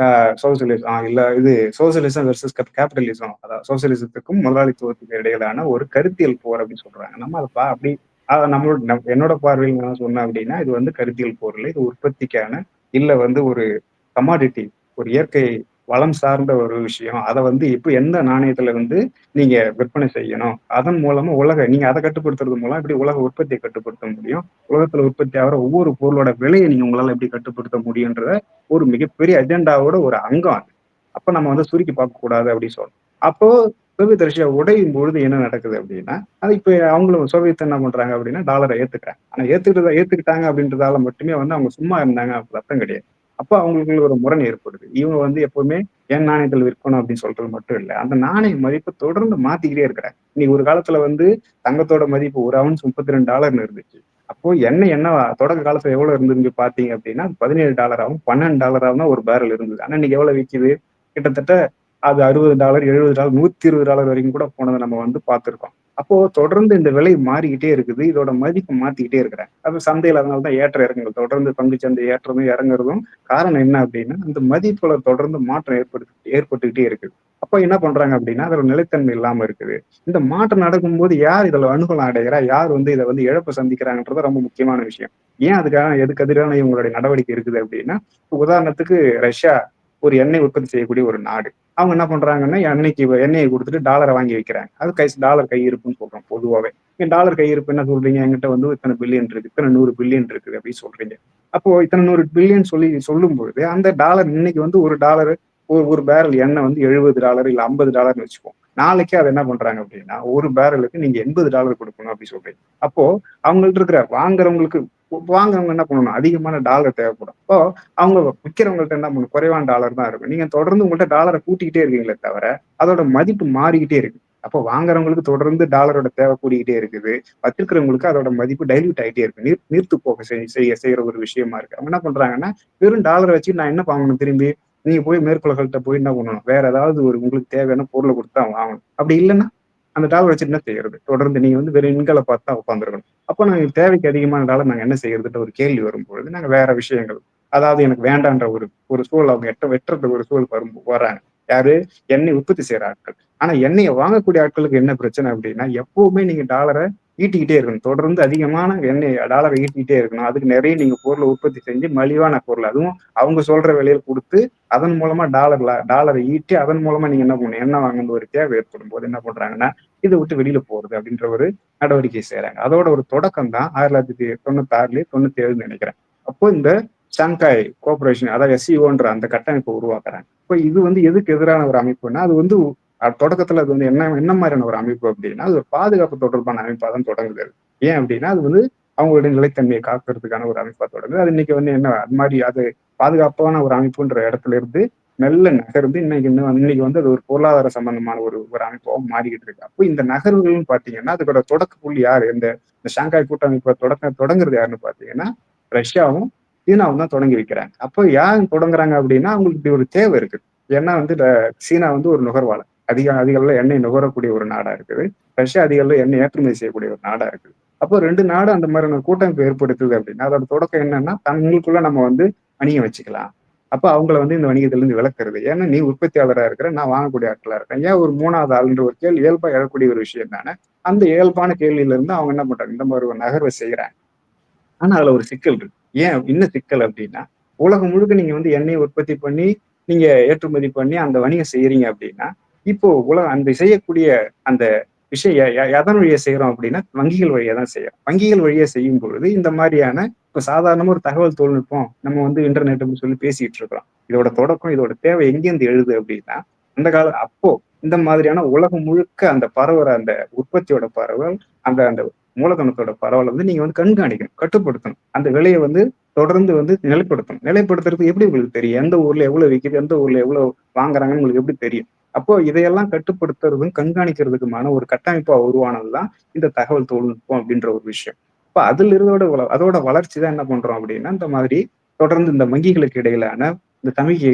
Speaker 3: சோசியலிசம் இல்ல இது சோசியலிசம் வெர்சஸ் கேபிட்டலிசம். அதாவது சோசியலிசத்துக்கும் முதலாளித்துவத்துக்கும் இடையிலான ஒரு கருத்தியல் போர் அப்படின்னு சொல்றாங்க. நம்ம அத அப்படி என்னோட பார்வையில் நான் சொன்னேன் அப்படின்னா, இது வந்து கருத்தியல் போர் இல்ல. இது உற்பத்திக்கான இல்ல வந்து ஒரு கமாடிட்டி ஒரு இயற்கை வளம் சார்ந்த ஒரு விஷயம். அத வந்து எந்த நாணயத்துல வந்து நீங்க விற்பனை செய்யணும். அதன் மூலமா நீங்க அத கட்டுப்படுத்துறது மூலம் எப்படி உலக உற்பத்திய கட்டுப்படுத்த முடியும். உலகத்துல உற்பத்தி ஆகுற ஒவ்வொரு பொருளோட விலைய நீங்க உங்களால எப்படி கட்டுப்படுத்த முடியுன்றத ஒரு மிகப்பெரிய அஜெண்டாவோட ஒரு அங்கம் அது. அப்ப நம்ம வந்து சுருக்கி பார்க்கக்கூடாது அப்படின்னு சொல்லணும். அப்போ சோவியத் ரஷ்யா உடையும் பொழுது என்ன நடக்குது அப்படின்னா, அது இப்ப அவங்களும் சோவியத் என்ன பண்றாங்க அப்படின்னா, டாலரை ஏத்துக்கிறாங்க. ஆனா ஏத்துக்கிட்டாங்க அப்படின்றதால மட்டுமே வந்து அவங்க சும்மா இருந்தாங்க அப்படி அர்த்தம் கிடையாது. அப்ப அவங்களுக்குள்ள ஒரு முரண் ஏற்படுது. இவங்க வந்து எப்பவுமே என் நாணயத்துல விற்கணும் அப்படின்னு சொல்றது மட்டும் இல்ல. அந்த நாணய மதிப்ப தொடர்ந்து மாத்திக்கிட்டே இருக்கிறாங்க. இன்னைக்கு ஒரு காலத்துல வந்து தங்கத்தோட மதிப்பு ஒரு அவுன்ஸ் $32 இருந்துச்சு. அப்போ என்ன தொடக்க காலத்துல எவ்வளவு இருந்ததுன்னு பார்த்தீங்க அப்படின்னா, $17 $12 தான் ஒரு பேரல் இருந்தது. ஆனா இன்னைக்கு எவ்வளவு விக்குது? கிட்டத்தட்ட அது $60 $70 $120 வரைக்கும் கூட போனத நம்ம வந்து பார்த்திருக்கோம். அப்போ தொடர்ந்து இந்த விலை மாறிக்கிட்டே இருக்குது. இதோட மதிப்பு மாத்திக்கிட்டே இருக்கிறாங்க. அது சந்தையில அதனால தான் ஏற்ற இறக்கங்கள் தொடர்ந்து பங்குச்சந்தை ஏற்றதும் இறங்குறதும் காரணம் என்ன அப்படின்னா, அந்த மதிப்புல தொடர்ந்து மாற்றம் ஏற்பட்டுக்கிட்டே இருக்குது. அப்ப என்ன பண்றாங்க அப்படின்னா, அதோட நிலைத்தன்மை இல்லாம இருக்குது. இந்த மாற்றம் நடக்கும்போது யார் இதுல அனுகூலம் அடைகிறா? யார் வந்து இத வந்து இழப்பு சந்திக்கிறாங்கன்றது ரொம்ப முக்கியமான விஷயம். ஏன் எதுக்கு எதிரான இவங்களுடைய நடவடிக்கை இருக்குது அப்படின்னா, உதாரணத்துக்கு ரஷ்யா ஒரு எண்ணெய் உற்பத்தி செய்யக்கூடிய ஒரு நாடு. அவங்க என்ன பண்றாங்கன்னா, எண்ணெயை குடுத்துட்டு டாலர வாங்கி வைக்கிறாங்க. அது டாலர் கையிருப்புன்னு சொல்றோம் பொதுவாவே. நீங்க டாலர் கையிருப்பு என்ன சொல்றீங்க? என்கிட்ட வந்து இத்தன பில்லியன் இருக்கு, இத்தன 100 பில்லியன் இருக்குது அப்படின்னு சொல்றீங்க. அப்போ இத்தன 100 பில்லியன் சொல்லும்பொழுது, அந்த டாலர் இன்னைக்கு வந்து ஒரு டாலரு ஒரு பேரல் எண்ணெய் வந்து $70 இல்ல $50ன்னு வச்சுப்போம். நாளைக்கு அத என்ன பண்றாங்க அப்படின்னா, ஒரு பேரலுக்கு நீங்க $80 குடுக்கணும் அப்படி சொல்றீங்க. அப்போ அவங்கள்ட்ட இருக்கிற வாங்குறவங்க என்ன பண்ணணும்? அதிகமான டாலர் தேவைப்படும். அப்போ அவங்க விக்கிறவங்கள்ட்ட என்ன பண்ணணும்? குறைவான டாலர் தான் இருக்கும். நீங்க தொடர்ந்து உங்கள்ட்ட டாலர கூட்டிக்கிட்டே இருக்கீங்களே தவிர, அதோட மதிப்பு மாறிக்கிட்டே இருக்கு. அப்போ வாங்குறவங்களுக்கு தொடர்ந்து டாலரோட தேவை கூடிக்கிட்டே இருக்குது. வச்சிருக்கிறவங்களுக்கு அதோட மதிப்பு டைல்யூட் ஆயிட்டே இருக்கு. நீர்த்து போக செய்யற ஒரு விஷயமா இருக்கு. அவங்க என்ன பண்றாங்கன்னா, வெறும் டாலர வச்சு நான் என்ன வாங்கணும் திரும்பி? நீங்க போய் மேற்குலகள்ட்ட போய் என்ன பண்ணணும்? வேற ஏதாவது ஒரு உங்களுக்கு தேவையான பொருள குடுத்து தான் வாங்கணும். அப்படி இல்லன்னா, அந்த டாலர் வச்சு என்ன செய்யறது? தொடர்ந்து நீங்க வந்து வெறும் எண்கள பார்த்து தான் உட்கார்ந்திருக்கணும். அப்ப நாங்க தேவைக்கு அதிகமான டாலர் நாங்க என்ன செய்யறதுன்ற ஒரு கேள்வி வரும்பொழுது, நாங்க வேற விஷயங்கள் அதாவது எனக்கு வேண்டான்ற ஒரு ஒரு சூழல் அவங்க வெட்டுறதுக்கு ஒரு சூழல் வர்றாங்க. யாரு? எண்ணெய் உற்பத்தி செய்ற ஆட்கள். ஆனா எண்ணெய வாங்கக்கூடிய ஆட்களுக்கு என்ன பிரச்சனை அப்படின்னா, எப்பவுமே நீங்க டாலர ஈட்டிக்கிட்டே இருக்கணும். தொடர்ந்து அதிகமான டாலர ஈட்டிக்கிட்டே இருக்கணும். அதுக்கு நிறைய நீங்க பொருள உற்பத்தி செஞ்சு மலிவான பொருள் அதுவும் அவங்க சொல்ற விலையில குடுத்து, அதன் மூலமா டாலர ஈட்டி அதன் மூலமா நீங்க என்ன பண்ணணும்? எண்ணெய் வாங்கணும்னு ஒரு தேவை ஏற்படும்போது என்ன பண்றாங்கன்னா, இத விட்டு வெளியில போறது அப்படின்ற ஒரு நடவடிக்கை செய்றாங்க. அதோட ஒரு தொடக்கம் தான் 1996 97 நினைக்கிறேன். அப்போ இந்த ஷாங்காய் கோஆப்பரேஷன் அதாவது எஸ்சிஓன்ற அந்த கட்டமைப்பை உருவாக்குறாங்க. இப்ப இது வந்து எதுக்கு எதிரான ஒரு அமைப்புன்னா, அது வந்து தொடக்கத்துல அது வந்து என்ன என்ன மாதிரியான ஒரு அமைப்பு அப்படின்னா, அது ஒரு பாதுகாப்பு தொடர்பான அமைப்பா தான் தொடங்குது அது. ஏன் அப்படின்னா, அது வந்து அவங்களுடைய நிலைத்தன்மையை காக்கிறதுக்கான ஒரு அமைப்பா தொடங்குது. அது இன்னைக்கு வந்து என்ன அது மாதிரி அது பாதுகாப்பான ஒரு அமைப்புன்ற இடத்துல இருந்து மெல்ல நகர்ந்து இன்னைக்கு வந்து அது ஒரு பொருளாதார சம்பந்தமான ஒரு ஒரு அமைப்பாகவும் மாறிக்கிட்டு இருக்கு. அப்போ இந்த நகர்வுகள்னு பாத்தீங்கன்னா, அதோட தொடக்க புள்ளி யாரு? இந்த ஷாங்காய் கூட்டமைப்பை தொடங்குறது யாருன்னு பாத்தீங்கன்னா, ரஷ்யாவும் சீனாவும் தான் தொடங்கி வைக்கிறாங்க. அப்போ யார் தொடங்குறாங்க அப்படின்னா, அவங்களுக்கு இப்படி ஒரு தேவை இருக்கு. ஏன்னா வந்து சீனா வந்து ஒரு நுகர்வாளர். அதிக அதிக அளவுல எண்ணெய் நுகரக்கூடிய ஒரு நாடா இருக்குது. ரஷ்யா அதிக அளவுல எண்ணெய் ஏற்றுமதி செய்யக்கூடிய ஒரு நாடா இருக்குது. அப்போ 2 நாடும் அந்த மாதிரியான கூட்டமைப்பு ஏற்படுத்துது அப்படின்னா, அதோட தொடக்கம் என்னன்னா, தங்களுக்குள்ள நம்ம வந்து வணிகம் வச்சுக்கலாம். அப்ப அவங்கள வந்து இந்த வணிகத்துல இருந்து விலக்குறது. ஏன்னா நீ உற்பத்தியாளரா இருக்கிற, நான் வாங்கக்கூடிய ஆட்களா இருக்கேன். ஏன் ஒரு 3வது ஆள்ன்ற ஒரு கேள்வி இயல்பா எழக்கூடிய ஒரு விஷயம் தானே. அந்த இயல்பான கேள்வியில இருந்து அவங்க என்ன பண்றாங்க? இந்த மாதிரி ஒரு நகர்வை செய்யறாங்க. ஆனா அதுல ஒரு சிக்கல் இருக்கு. ஏன் என்ன சிக்கல் அப்படின்னா, உலகம் முழுக்க நீங்க வந்து எண்ணெயை உற்பத்தி பண்ணி, நீங்க ஏற்றுமதி பண்ணி அந்த வணிகம் செய்யறீங்க அப்படின்னா, இப்போ அந்த செய்யக்கூடிய அந்த விஷயம் எதன் வழியா செய்யறோம் அப்படின்னா, வங்கிகள் வழியா தான் செய்யறோம். வங்கிகள் வழியா செய்யும் பொழுது இந்த மாதிரியான இப்ப சாதாரணமா ஒரு தகவல் தொழில்நுட்பம் நம்ம வந்து இன்டர்நெட் அப்படின்னு சொல்லி பேசிட்டு இருக்கிறோம். இதோட தொடக்கம், இதோட தேவை எங்கேருந்து எழுது அப்படின்னா, அப்போ இந்த மாதிரியான உலகம் முழுக்க அந்த பரவுற அந்த உற்பத்தியோட பரவல், அந்த அந்த மூலதனத்தோட பரவலை வந்து நீங்க வந்து கண்காணிக்கணும், கட்டுப்படுத்தணும். அந்த விலையை வந்து தொடர்ந்து வந்து நிலைப்படுத்தணும். நிலைப்படுத்துறது எப்படி உங்களுக்கு தெரியும்? எந்த ஊர்ல எவ்வளவு விக்குது, எந்த ஊர்ல எவ்வளவு வாங்குறாங்கன்னு உங்களுக்கு எப்படி தெரியும்? அப்போ இதையெல்லாம் கட்டுப்படுத்துறதும், கண்காணிக்கிறதுக்குமான ஒரு கட்டமைப்பா உருவானதுதான் இந்த தகவல் தொழில்நுட்பம் அப்படின்ற ஒரு விஷயம். அப்ப அதுல இருந்தோட அதோட வளர்ச்சி தான் என்ன பண்றோம் அப்படின்னா, இந்த மாதிரி தொடர்ந்து இந்த வங்கிகளுக்கு இடையிலான இந்த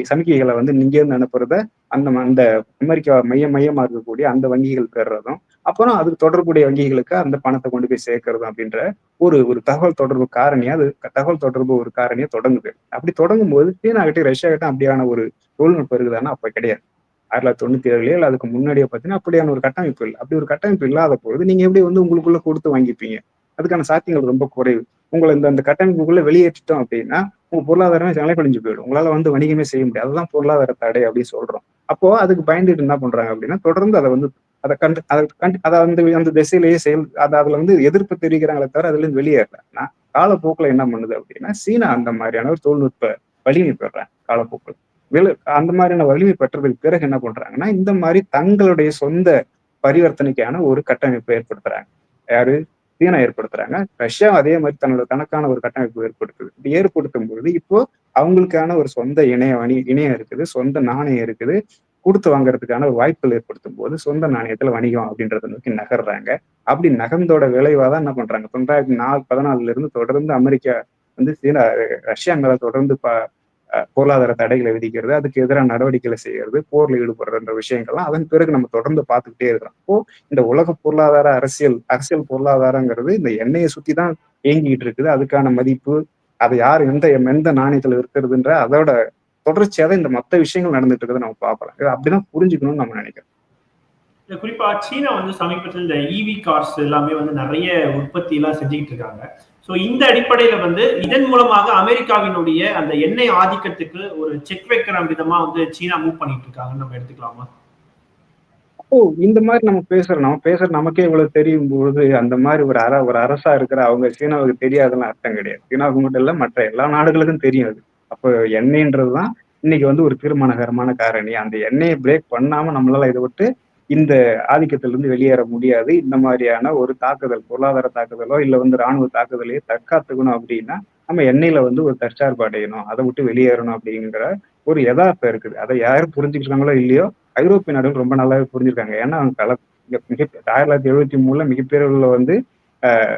Speaker 3: சமிக்கைகளை வந்து இங்க இருந்து அனுப்புறத அந்த அமெரிக்கா மையமா இருக்கக்கூடிய அந்த வங்கிகள் பெறுறதும், அப்புறம் அதுக்கு தொடர்புடைய வங்கிகளுக்கு அந்த பணத்தை கொண்டு போய் சேர்க்கிறதும் அப்படின்ற ஒரு ஒரு தகவல் தொடர்பு காரணியா தகவல் தொடர்பு ஒரு காரணியா தொடங்குது. அப்படி தொடங்கும் போது சீனா கிட்ட ரஷ்யா கிட்ட அப்படியான ஒரு தொழில்நுட்பம் இருக்குதான்னா அப்ப கிடையாது. 1997 இல்ல அதுக்கு முன்னாடியே பார்த்தீங்கன்னா, அப்படியான ஒரு கட்டமைப்பு இல்ல. அப்படி ஒரு கட்டமைப்பு இல்லாத பொழுது, நீங்க எப்படி வந்து உங்களுக்குள்ள கொடுத்து வாங்கிப்பீங்க? அதுக்கான சாத்தியங்கள் ரொம்ப குறைவு. உங்கள இந்த அந்த கட்டமைப்புக்குள்ள வெளியேற்றிட்டோம் அப்படின்னா, உங்க பொருளாதாரமே நிலைகுலைஞ்சு போயிடும். உங்களால வந்து வணிகமே செய்ய முடியாது. அதுதான் பொருளாதார தடை அப்படின்னு சொல்றோம். அப்போ அதுக்கு பயந்துட்டு என்ன பண்றாங்க அப்படின்னா, தொடர்ந்து அத வந்து அத கண்டு அத கண்டு அத அந்த அந்த திசையிலேயே அதுல வந்து எதிர்ப்பு தெரிவிக்கிறாங்களே தவிர அதுல இருந்து வெளியேறல. ஆனா காலப்போக்குல என்ன பண்ணுது அப்படின்னா, சீனா அந்த மாதிரியான ஒரு தொழில்நுட்ப வலிமை பெறாங்க காலப்போக்குல. அந்த மாதிரியான வலிமை பெற்றதுக்கு பிறகு என்ன பண்றாங்கன்னா, இந்த மாதிரி தங்களுடைய சொந்த பரிவர்த்தனைக்கான ஒரு கட்டமைப்பை ஏற்படுத்துறாங்க. யாரு? சீனா ஏற்படுத்துறாங்க. ரஷ்யா அதே மாதிரி தனக்கான ஒரு கட்டமைப்பு ஏற்படுத்துது. இப்படி ஏற்படுத்தும் பொழுது இப்போ அவங்களுக்கான ஒரு சொந்த இணையம் இருக்குது, சொந்த நாணயம் இருக்குது. குடுத்து வாங்குறதுக்கான ஒரு வாய்ப்புகள் ஏற்படுத்தும் போது, சொந்த நாணயத்துல வணிகம் அப்படின்றத நோக்கி நகர்றாங்க. அப்படி நகர்ந்தோட விளைவா தான் என்ன பண்றாங்க, 2014 இருந்து தொடர்ந்து அமெரிக்கா வந்து ரஷ்யா மேல தொடர்ந்து பொருளாதார தடைகளை விதிக்கிறது, அதுக்கு எதிரான நடவடிக்கைகளை செய்யறது, போர்ல ஈடுபடுறன்ற விஷயங்கள்லாம் அதன் பிறகு நம்ம தொடர்ந்து பார்த்துக்கிட்டே இருக்கிறோம். அப்போ இந்த உலக பொருளாதார அரசியல் பொருளாதாரங்கிறது இந்த எண்ணெயை சுத்தி தான் இயங்கிட்டு இருக்குது. அதுக்கான மதிப்பு, அதை யார் எந்த நாணயத்துல இருக்கிறதுன்ற அதோட தொடர்ச்சியா தான் இந்த மத்த விஷயங்கள் நடந்துட்டு இருக்கிறத நம்ம பார்க்கலாம். இதை அப்படிதான் புரிஞ்சுக்கணும்னு நம்ம நினைக்கிறோம்.
Speaker 2: குறிப்பா சீனா வந்து சமீபத்தில் இந்த இவி கார்ஸ் எல்லாமே வந்து நிறைய உற்பத்தி எல்லாம் செஞ்சுக்கிட்டு இருக்காங்க. ஸோ இந்த அடிப்படையில வந்து இதன் மூலமாக அமெரிக்காவினுடைய அந்த எண்ணெய் ஆதிக்கத்துக்கு ஒரு செக் வைக்கிற விதமா வந்து சீனா மூவ் பண்ணிட்டு இருக்காங்கன்னு நம்ம எடுத்துக்கலாமா?
Speaker 3: அப்போ இந்த மாதிரி நம்ம பேசுற நமக்கே இவ்வளவு தெரியும் பொழுது அந்த மாதிரி ஒரு அரசா இருக்கிற அவங்க சீனாவுக்கு தெரியாதுன்னு அர்த்தம் கிடையாது. சீனாவுக்கு மட்டும் இல்ல மற்ற எல்லா நாடுகளுக்கும் தெரியும் அது. அப்போ எண்ணெய்ன்றதுதான் இன்னைக்கு வந்து ஒரு தீர்மானகரமான காரணி. அந்த எண்ணெயை பிரேக் பண்ணாம நம்மளால இதை விட்டு இந்த ஆதிக்கத்திலிருந்து வெளியேற முடியாது. இந்த மாதிரியான ஒரு தாக்குதல், பொருளாதார தாக்குதலோ இல்ல வந்து ராணுவ தாக்குதலையோ தற்காத்துக்கணும் அப்படின்னா நம்ம எண்ணெயில வந்து ஒரு தற்சார்பு அடையணும். அதை விட்டு வெளியேறணும் அப்படிங்கிற ஒரு யதார்த்தம் இருக்குது. அதை யாரும் புரிஞ்சுக்கிறாங்களோ இல்லையோ ஐரோப்பிய நாடுகள் ரொம்ப நல்லாவே புரிஞ்சிருக்காங்க. ஏன்னா அவங்க 1973ல மிகப்பெரிய அளவுல வந்து அஹ்,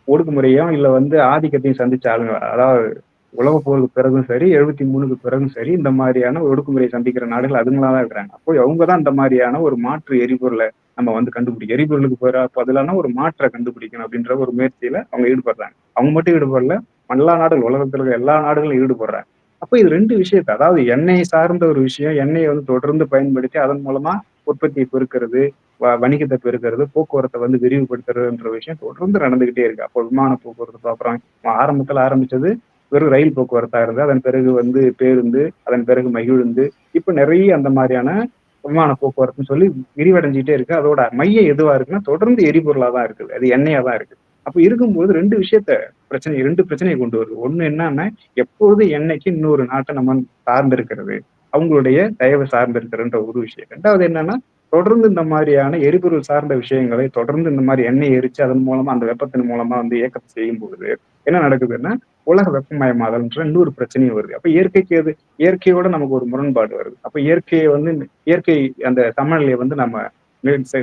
Speaker 3: ஒடுக்குமுறையும் இல்ல வந்து ஆதிக்கத்தையும் சந்திச்ச ஆளுங்க. அதாவது உலகப் போருக்கு பிறகும் சரி, 73க்கு பிறகும் சரி, இந்த மாதிரியான ஒடுக்குமுறையை சந்திக்கிற நாடுகள் அதுங்களா தான் இருக்கிறாங்க. அப்போ அவங்க தான் இந்த மாதிரியான ஒரு மாற்று எரிபொருளை நம்ம வந்து கண்டுபிடிக்கும். எரிபொருளுக்கு பதிலான ஒரு மாற்றை கண்டுபிடிக்கணும் அப்படின்ற ஒரு முயற்சியில அவங்க ஈடுபடுறாங்க. அவங்க மட்டும் ஈடுபடல, எல்லா நாடுகள் உலகத்துல இருக்க எல்லா நாடுகளும் ஈடுபடுறாங்க. அப்ப இது 2 விஷயத்த அதாவது எண்ணெய் சார்ந்த ஒரு விஷயம், எண்ணெயை வந்து தொடர்ந்து பயன்படுத்தி அதன் மூலமா உற்பத்தியை பெருக்கிறது, வணிகத்தை பெருக்கிறது, போக்குவரத்தை வந்து விரிவுபடுத்துறதுன்ற விஷயம் தொடர்ந்து நடந்துகிட்டே இருக்கு. அப்போ விமான போக்குவரத்து அப்புறம் ஆரம்பத்துல ஆரம்பிச்சது வெறும் ரயில் போக்குவரத்தா இருந்தது. அதன் பிறகு வந்து பேருந்து, அதன் பிறகு மகிழுந்து, இப்ப நிறைய அந்த மாதிரியான விமான போக்குவரத்துன்னு சொல்லி விரிவடைஞ்சிட்டே இருக்கு. அதோட மையம் எதுவா இருக்குன்னா தொடர்ந்து எரிபொருளா தான் இருக்குது. அது எண்ணெயா தான் இருக்கு. அப்ப இருக்கும்போது 2 பிரச்சனையை கொண்டு வருது. ஒண்ணு என்னன்னா எப்போது என்னைக்கு இன்னொரு நாட்டை நம்ம சார்ந்து இருக்கிறது, அவங்களுடைய தயவு சார்ந்து இருக்கிறன்ற ஒரு விஷயம். 2வது என்னன்னா தொடர்ந்து இந்த மாதிரியான எரிபொருள் சார்ந்த விஷயங்களை தொடர்ந்து இந்த மாதிரி எண்ணெய் எரிச்சு அதன் மூலமா அந்த வெப்பத்தின் மூலமா வந்து இயக்கத்தை செய்யும் பொழுது என்ன நடக்குதுன்னா உலக வெப்பமயமாதல்ன்ற இன்னொரு பிரச்சனையும் வருது. அப்ப இயற்கையோட நமக்கு ஒரு முரண்பாடு வருது. அப்ப இயற்கை அந்த சமநிலையை வந்து நம்ம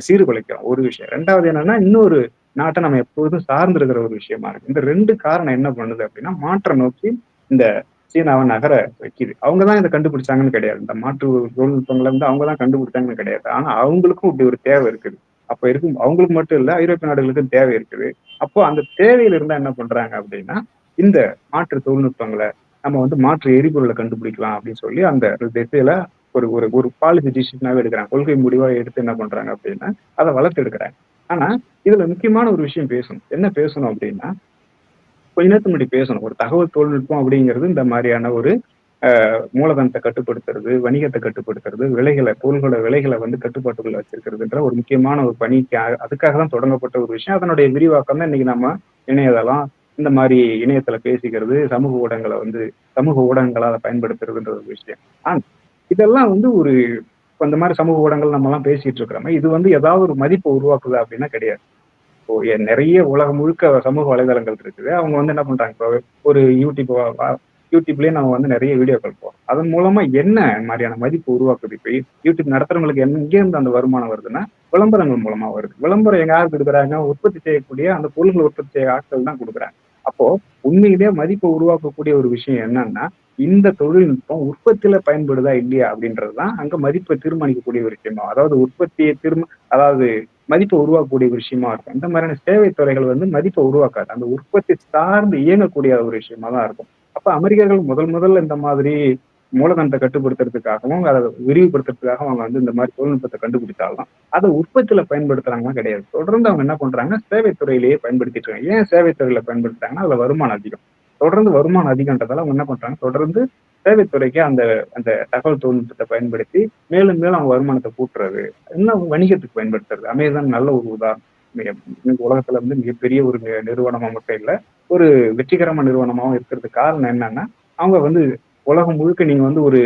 Speaker 3: சீர்குலைக்கிறோம் ஒரு விஷயம். 2வது என்னன்னா இன்னொரு நாட்டை நம்ம எப்போதும் சார்ந்து இருக்கிற ஒரு விஷயமா இருக்கு. இந்த 2 காரணம் என்ன பண்ணுது அப்படின்னா மாற்றம் நோக்கி இந்த சீனாவை நகர வைக்குது. அவங்கதான் இதை கண்டுபிடிச்சாங்கன்னு கிடையாது. இந்த மாற்று தொழில்நுட்பங்களை வந்து அவங்கதான் கண்டுபிடிச்சாங்கன்னு கிடையாது. ஆனா அவங்களுக்கும் இப்படி ஒரு தேவை இருக்குது. அப்ப இருக்கும் அவங்களுக்கு மட்டும் இல்ல ஐரோப்பிய நாடுகளுக்கும் தேவை இருக்குது. அப்போ அந்த தேவையில இருந்தா என்ன பண்றாங்க அப்படின்னா இந்த மாற்று தொழில்நுட்பங்களை நம்ம வந்து மாற்று எரிபொருளை கண்டுபிடிக்கலாம் அப்படின்னு சொல்லி அந்த திசையில ஒரு ஒரு ஒரு பாலிசி டிசிஷனாவே எடுக்கிறாங்க. கொள்கை முடிவா எடுத்து என்ன பண்றாங்க அப்படின்னா அதை வளர்த்து எடுக்கிறாங்க. ஆனா இதுல முக்கியமான ஒரு விஷயம் பேசணும். என்ன பேசணும் அப்படின்னா கொஞ்ச நேரத்துக்கு முன்னாடி பேசணும். ஒரு தகவல் தொழில்நுட்பம் அப்படிங்கிறது இந்த மாதிரியான ஒரு மூலதனத்தை கட்டுப்படுத்துறது, வணிகத்தை கட்டுப்படுத்துறது, பொருள்களோட விலைகளை வந்து கட்டுப்பாட்டுக்குள்ள வச்சிருக்கிறதுன்ற ஒரு முக்கியமான ஒரு பணிக்கு அதுக்காக தான் தொடங்கப்பட்ட ஒரு விஷயம். அதனுடைய விரிவாக்கம் தான் இன்னைக்கு நம்ம இணையதளம், இந்த மாதிரி இணையத்துல பேசிக்கிறது, சமூக ஊடகங்களா அதை பயன்படுத்துறதுன்ற ஒரு விஷயம். ஆனா இதெல்லாம் வந்து இந்த மாதிரி சமூக ஊடகங்கள் நம்ம எல்லாம் பேசிட்டு இருக்கிறோமே, இது வந்து ஏதாவது ஒரு மதிப்பை உருவாக்குதா அப்படின்னா கிடையாது. இப்போ நிறைய உலகம் முழுக்க சமூக வலைதளங்கள் இருக்குது. அவங்க வந்து என்ன பண்றாங்க இப்போ ஒரு யூடியூப்லயே நம்ம வந்து நிறைய வீடியோக்கள் போறோம். அதன் மூலமா என்ன மாதிரியான மதிப்பு உருவாக்குது? இப்போ யூடியூப் நடத்துறவங்களுக்கு எங்க இருந்து அந்த வருமானம் வருதுன்னா விளம்பரங்கள் மூலமா வருது. விளம்பரம் யார் கொடுக்குறாங்க? உற்பத்தி செய்யக்கூடிய அந்த பொருள்களை உற்பத்தி செய்ய ஆட்கள் தான் கொடுக்குறாங்க. அப்போ உண்மையிலேயே மதிப்பை உருவாக்கக்கூடிய ஒரு விஷயம் என்னன்னா இந்த தொழில்நுட்பம் உற்பத்தியில பயன்படுதா இல்லையா அப்படின்றதுதான் அங்க மதிப்பை தீர்மானிக்கக்கூடிய ஒரு விஷயமா, அதாவது மதிப்பை உருவாக்கக்கூடிய ஒரு விஷயமா இருக்கும். இந்த மாதிரியான சேவை துறைகள் வந்து மதிப்பை உருவாக்காது. அந்த உற்பத்தி சார்ந்து இயங்கக்கூடிய ஒரு விஷயமா தான் இருக்கும். அப்ப அமெரிக்கர்கள் முதல்ல இந்த மாதிரி மூலதனத்தை கட்டுப்படுத்துறதுக்காகவும் அதை விரிவுபடுத்துறதுக்காகவும் அவங்க வந்து இந்த மாதிரி தொழில்நுட்பத்தை கண்டுபிடித்தாலும் அதை உற்பத்தியில பயன்படுத்துறாங்கன்னா கிடையாது. தொடர்ந்து அவங்க என்ன பண்றாங்க சேவை துறையிலேயே பயன்படுத்திட்டு இருக்காங்க. ஏன் சேவை துறையில பயன்படுத்துறாங்கன்னா அதுல வருமானம் அதிகம். தொடர்ந்து வருமானம் அதிகன்றதால அவங்க என்ன பண்றாங்க தொடர்ந்து சேவைத்துறைக்கு அந்த அந்த தகவல் தொழில்நுட்பத்தை பயன்படுத்தி மேலும் மேலும் அவங்க வருமானத்தை கூட்டுறது, இன்னும் வணிகத்துக்கு பயன்படுத்துறது. அமேசான் நல்ல ஒரு உதாரணம். இன்னைக்கு உலகத்துல வந்து மிகப்பெரிய ஒரு நிறுவனமா மட்டும் இல்ல, ஒரு வெற்றிகரமான நிறுவனமாவும் இருக்கிறதுக்கு காரணம் என்னன்னா அவங்க வந்து உலகம் முழுக்க நீங்க வந்து ஒரு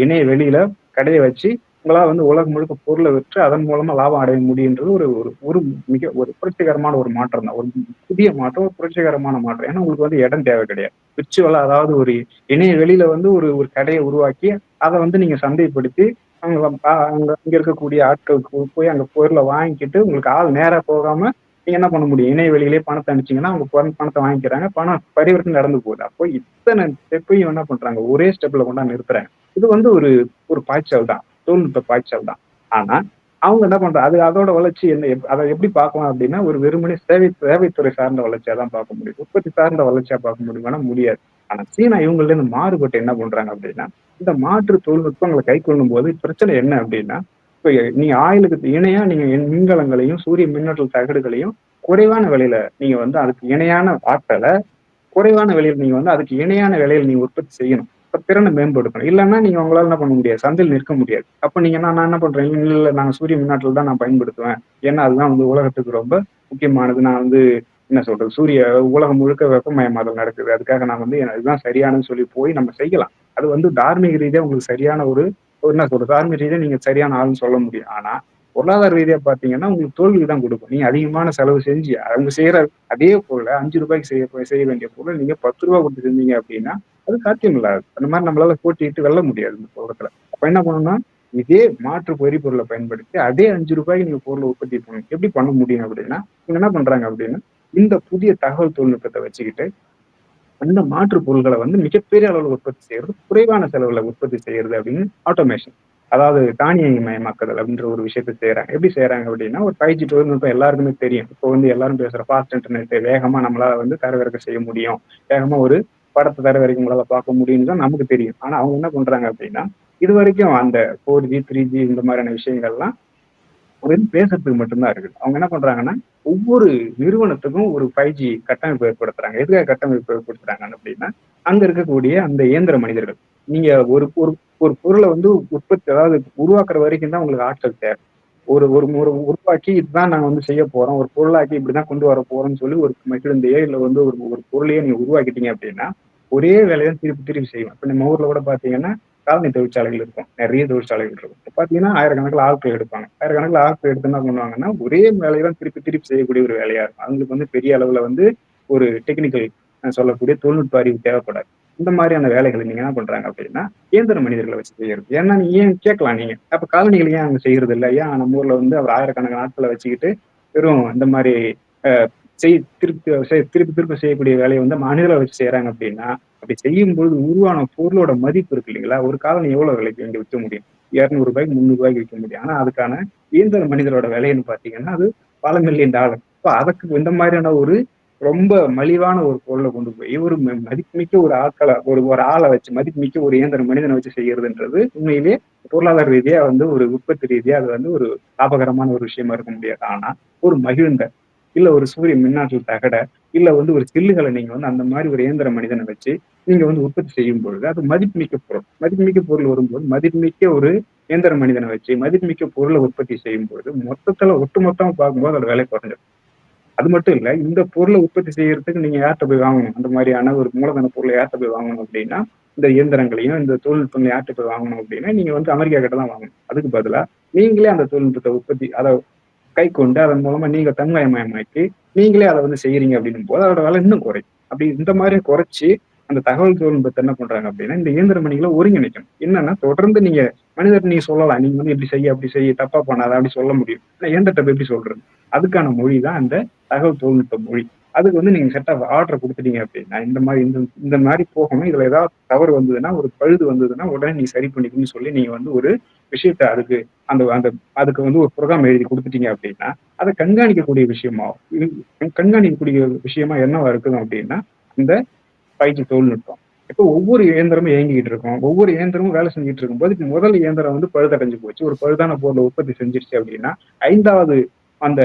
Speaker 3: இணைய வெளியில கடையை வச்சு உங்களால் வந்து உலகம் முழுக்க பொருளை விற்று அதன் மூலமா லாபம் அடைய முடியுன்றது ஒரு ஒரு ஒரு மிக ஒரு புரட்சிகரமான ஒரு மாற்றம் தான். ஒரு புதிய மாற்றம், ஒரு புரட்சிகரமான மாற்றம். ஏன்னா உங்களுக்கு வந்து இடம் தேவை கிடையாது. விர்ச்சுவலா அதாவது ஒரு இணைய வெளியில வந்து ஒரு ஒரு கடையை உருவாக்கி அதை வந்து நீங்க சந்தைப்படுத்தி அங்க இருக்கக்கூடிய ஆட்களுக்கு போய் அங்க பொருளை வாங்கிக்கிட்டு உங்களுக்கு ஆள் நேரா போகாம நீங்க என்ன பண்ண முடியும்? இணைய வெளியிலே பணத்தை அனுப்பிச்சீங்கன்னா அவங்க பணத்தை வாங்கிக்கிறாங்க, பணம் பரிவர்த்தனை நடந்து போகுது. அப்போ இத்தனை ஸ்டெப்பையும் என்ன பண்றாங்க ஒரே ஸ்டெப்ல கொண்டா நிறுத்துறாங்க. இது வந்து ஒரு ஒரு பாய்ச்சல் தான், தொழில்நுட்ப பாய்ச்சல் தான். ஆனா அவங்க என்ன பண்றாங்க அதோட வளர்ச்சி என்ன அதை எப்படி பார்க்கலாம் அப்படின்னா ஒரு வெறுமனே சேவைத்துறை சார்ந்த வளர்ச்சியா தான் பார்க்க முடியும். உற்பத்தி சார்ந்த வளர்ச்சியா பார்க்க முடியுமானா முடியாது. ஆனா சீனா இவங்கள்ட்ட இருந்து மாறுபட்டு என்ன பண்றாங்க அப்படின்னா இந்த மாற்று தொழில்நுட்பங்களை கை கொள்ளும் போது பிரச்சனை என்ன அப்படின்னா இப்ப நீங்க ஆயிலுக்கு இணையா நீங்க மின்கலங்களையும் சூரிய மின்னோட்டல் தகடுகளையும் குறைவான விலையில நீங்க வந்து அதுக்கு இணையான ஆட்கள குறைவான விலையில நீங்க வந்து அதுக்கு இணையான விலையில நீங்க உற்பத்தி செய்யணும். அப்ப திறனை மேம்படுத்தணும். இல்லன்னா நீங்க உங்களால என்ன பண்ண முடியாது? சந்தையில் நிற்க முடியாது. அப்ப நீங்க நான் என்ன பண்றேன், இல்ல இல்ல நாங்க சூரிய மின்னாற்றல் தான் நான் பயன்படுத்துவேன். ஏன்னா அதுதான் வந்து உலகத்துக்கு ரொம்ப முக்கியமானது. நான் வந்து என்ன சொல்றது, உலகம் முழுக்க வெப்பமயமாதல் நடக்குது. அதுக்காக நான் வந்து இதுதான் சரியானதுன்னு சொல்லி போய் நம்ம செய்யலாம். அது வந்து தார்மீக ரீதியா உங்களுக்கு சரியான ஒரு ஒரு என்ன சொல்றது, தார்மீக ரீதியா நீங்க சரியான ஆள்ன்னு சொல்ல முடியும். ஆனா, பொருளாதார ரீதியா பார்த்தீங்கன்னா, உங்களுக்கு தோல்வி தான் குடுக்கும். நீங்க அதிகமான செலவு செஞ்சு அவங்க செய்யற அதே பொருள ரூ. 5க்கு செய்ய வேண்டிய பொருள நீங்க ரூ. 10 குடுத்து செஞ்சீங்க அப்படின்னா, அது சாத்தியமில்லாதது. அந்த மாரி நம்மளால போட்டியிட்டு வெல்ல முடியாது இந்த உலகத்துல. அப்ப என்ன பண்ணணும்னா, இதே மாற்று எரிபொருள பயன்படுத்தி அதே ரூ. 5க்கு நீங்க பொருள உற்பத்தி பண்ணணும். எப்படி பண்ண முடியும் அப்படின்னா, இவங்க என்ன பண்றாங்க அப்படின்னா, இந்த புதிய தகவல் தொழில்நுட்பத்த வச்சுக்கிட்டு அந்த மாற்று பொருள்கள வந்து மிகப்பெரிய அளவுல உற்பத்தி செய்யறது, குறைவான செலவுல உற்பத்தி செய்யறது அப்படின்னு ஆட்டோமேஷன். அதாவது தானியங்கிமயமாக்குதல் அப்படின்ற ஒரு விஷயத்த செய்றாங்க. எப்படி செய்றாங்க அப்படின்னா, ஒரு 5G தொழில்நுட்பம் எல்லாருக்குமே தெரியும். இப்போ வந்து எல்லாரும் பேசுற ஃபாஸ்ட் இன்டர்நெட் வேகமா நம்மளால வந்து தரவிறக்கம் செய்ய முடியும். வேகமா ஒரு படத்த தரவிறக்கி நம்மளால பார்க்க முடியும்னு தான் நமக்கு தெரியும். ஆனா அவங்க என்ன பண்றாங்க அப்படின்னா, இதுவரைக்கும் அந்த 4G, 3G இந்த மாதிரியான விஷயங்கள்லாம் வெறும் பேசுறதுக்கு மட்டும் தான் இருக்குது. அவங்க என்ன பண்றாங்கன்னா, ஒவ்வொரு நிறுவனத்துக்கும் ஒரு 5G கட்டமைப்பு ஏற்படுத்துறாங்க. எதுக்காக கட்டமைப்பு ஏற்படுத்துறாங்க அப்படின்னா, அங்க இருக்கக்கூடிய அந்த இயந்திர மனிதர்கள். நீங்க ஒரு ஒரு ஒரு பொருள வந்து அதாவது உருவாக்குற வரைக்கும் தான் உங்களுக்கு ஆட்கள் தேவை. ஒரு ஒரு ஒரு உருவாக்கி இதுதான் நாங்க வந்து செய்ய போறோம். ஒரு பொருளாக்கி இப்படிதான் கொண்டு வர போறோம்ன்னு சொல்லி ஒரு மகிழுந்தையோ இல்ல வந்து ஒரு ஒரு பொருளையோ நீங்க உருவாக்கிட்டீங்க அப்படின்னா, ஒரே வேலைய தான் திருப்பி திருப்பி செய்யும். இப்ப நம்ம ஊர்ல கூட பார்த்தீங்கன்னா, காலனி தொழிற்சாலைகள் இருக்கும். நெறைய தொழிற்சாலைகள் இருக்கும். இப்ப பார்த்தீங்கன்னா, ஆயிரக்கணக்கில ஆட்கள் எடுப்பாங்க. ஆயிரக்கணக்கில ஆட்கள் எடுத்து என்ன பண்ணுவாங்கன்னா, ஒரே வேலைய தான் திருப்பி திருப்பி செய்யக்கூடிய ஒரு வேலையா இருக்கும். அவங்களுக்கு வந்து பெரிய அளவுல வந்து ஒரு டெக்னிக்கல் சொல்லக்கூடிய தொழில்நுட்ப அறிவு தேவைப்படாது. இந்த மாதிரியான வேலைகள நீங்க என்ன பண்றாங்க அப்படின்னா, இயந்திர மனிதர்கள வச்சு செய்யறது. ஏன்னா நீங்க ஏன் கேட்கலாம் நீங்க. அப்ப காலணிகள் ஏன் அவங்க செய்யறது இல்ல? ஏன் நம்ம ஊர்ல வந்து அவர் ஆயிரக்கணக்கான ஆட்கள வச்சுக்கிட்டு, வெறும் இந்த மாரி அ செய் திருப்பி திருப்பி திருப்பி செய்யக்கூடிய வேலைய வந்து மனிதர்கள வச்சு செய்றாங்க அப்படின்னா, அப்படி செய்யும்போது உருவான பொருளோட மதிப்பு இருக்கு இல்லைங்களா? ஒரு காலணி எவ்வளவு விலைக்கு இங்க விக்க முடியும்? ரூ. 200 ரூ. 300 விக்க முடியும். ஆனா அதுக்கான இயந்திர மனிதரோட விலைன்னு பார்த்தீங்கன்னா, அது பல மில்லியன் டாலர். அப்ப அதுக்கு இந்த மாதிரியான ஒரு ரொம்ப மலிவான ஒரு பொருள கொண்டு போய் ஒரு மதிப்புமிக்க ஒரு ஒரு ஒரு ஆள வச்சு மதிப்புமிக்க ஒரு இயந்திர மனிதன வச்சு செய்யறதுன்றது உண்மையிலேயே பொருளாதார ரீதியா வந்து ஒரு உற்பத்தி ரீதியா அது வந்து ஒரு லாபகரமான ஒரு விஷயமா இருக்க முடியாது. ஆனா, ஒரு மகிழுந்த, இல்ல ஒரு சூரிய மின்னாற்றல் தகட, இல்ல வந்து ஒரு சில்லுகள நீங்க வந்து அந்த மாரி ஒரு இயந்திர மனிதன வச்சு நீங்க வந்து உற்பத்தி செய்யும் பொழுது, அது மதிப்புமிக்க பொருள். மதிப்புமிக்க பொருள் வரும்போது, மதிப்புமிக்க ஒரு இயந்திர மனிதன வச்சு மதிப்புமிக்க பொருள உற்பத்தி செய்யும்பொழுது, மொத்தத்துல ஒட்டுமொத்தமா பார்க்கும்போது அதோட விலை குறைஞ்சிரும். அது மட்டும் இல்ல, இந்த பொருள உற்பத்தி செய்யறதுக்கு நீங்க யார்ட்ட போய் வாங்கணும்? அந்த மாரியான ஒரு மூலதன பொருள யார்ட்ட போய் வாங்கணும் அப்டின்னா, இந்த இயந்திரங்களையும், இந்த தொழில்நுட்பங்களையும் யார்ட்ட போய் வாங்கணும் அப்டின்னா, நீங்க வந்து அமெரிக்கா கிட்ட தான் வாங்கணும். அதுக்கு பதிலா நீங்களே அந்த தொழில்நுட்பத்த கைக்கொண்டு அதன் மூலமா நீங்க தன்மயமயமாக்கி, நீங்களே அத வந்து செய்றீங்க அப்டின்னும்போது, அதோட விலை இன்னும் குறையும். அப்படி இந்த மாரி குறைச்சு, அந்த தகவல் தொழில்நுட்பத்த என்ன பண்றாங்க அப்டின்னா, இந்த இயந்திர மணிகள ஒருங்கிணைக்கணும். என்னன்னா, தொடர்ந்து நீங்க நீங்க சொல்லலாம். நீங்க வந்து இப்டி செய்ய, அப்டி செய்ய, தப்பா பண்ணாத அப்டி சொல்ல முடியும். ஆனா இயந்திரத்த போய் எப்டி சொல்றது? அதுக்கான மொழி தான் அந்த தகவல் தொழில்நுட்ப மொழி. அதுக்கு வந்து நீங்க செட் ஆஃப் ஆர்டர் குடுத்துட்டீங்க அப்டின்னா, இந்த மாரி போகணும். இதுல ஏதாவது தவறு வந்ததுன்னா, ஒரு பழுது வந்ததுன்னா, உடனே நீ சரி பண்ணிக்கணும்னு சொல்லி நீங்க வந்து ஒரு விஷயத்த அதுக்கு அந்த அந்த அதுக்கு வந்து ஒரு புரோகிராம் எழுதி குடுத்துட்டீங்க அப்டின்னா, அத கண்காணிக்கக்கூடிய விஷயமா கண்காணிக்கக்கூடிய விஷயமா என்னவா இருக்கணும் அப்டின்னா, இந்த 5G தொழில்நுட்பம். இப்போ ஒவ்வொரு இயந்திரமும் இயங்கிக்கிட்டு இருக்கும். ஒவ்வொரு இயந்திரமும் வேலை செஞ்சுட்டு இருக்கும்போது, இப்ப முதல் இயந்திரம் வந்து பழுதடைஞ்சு போச்சு. ஒரு பழுதான பொருள உற்பத்தி செஞ்சுருச்சு அப்டின்னா, 5வது அந்த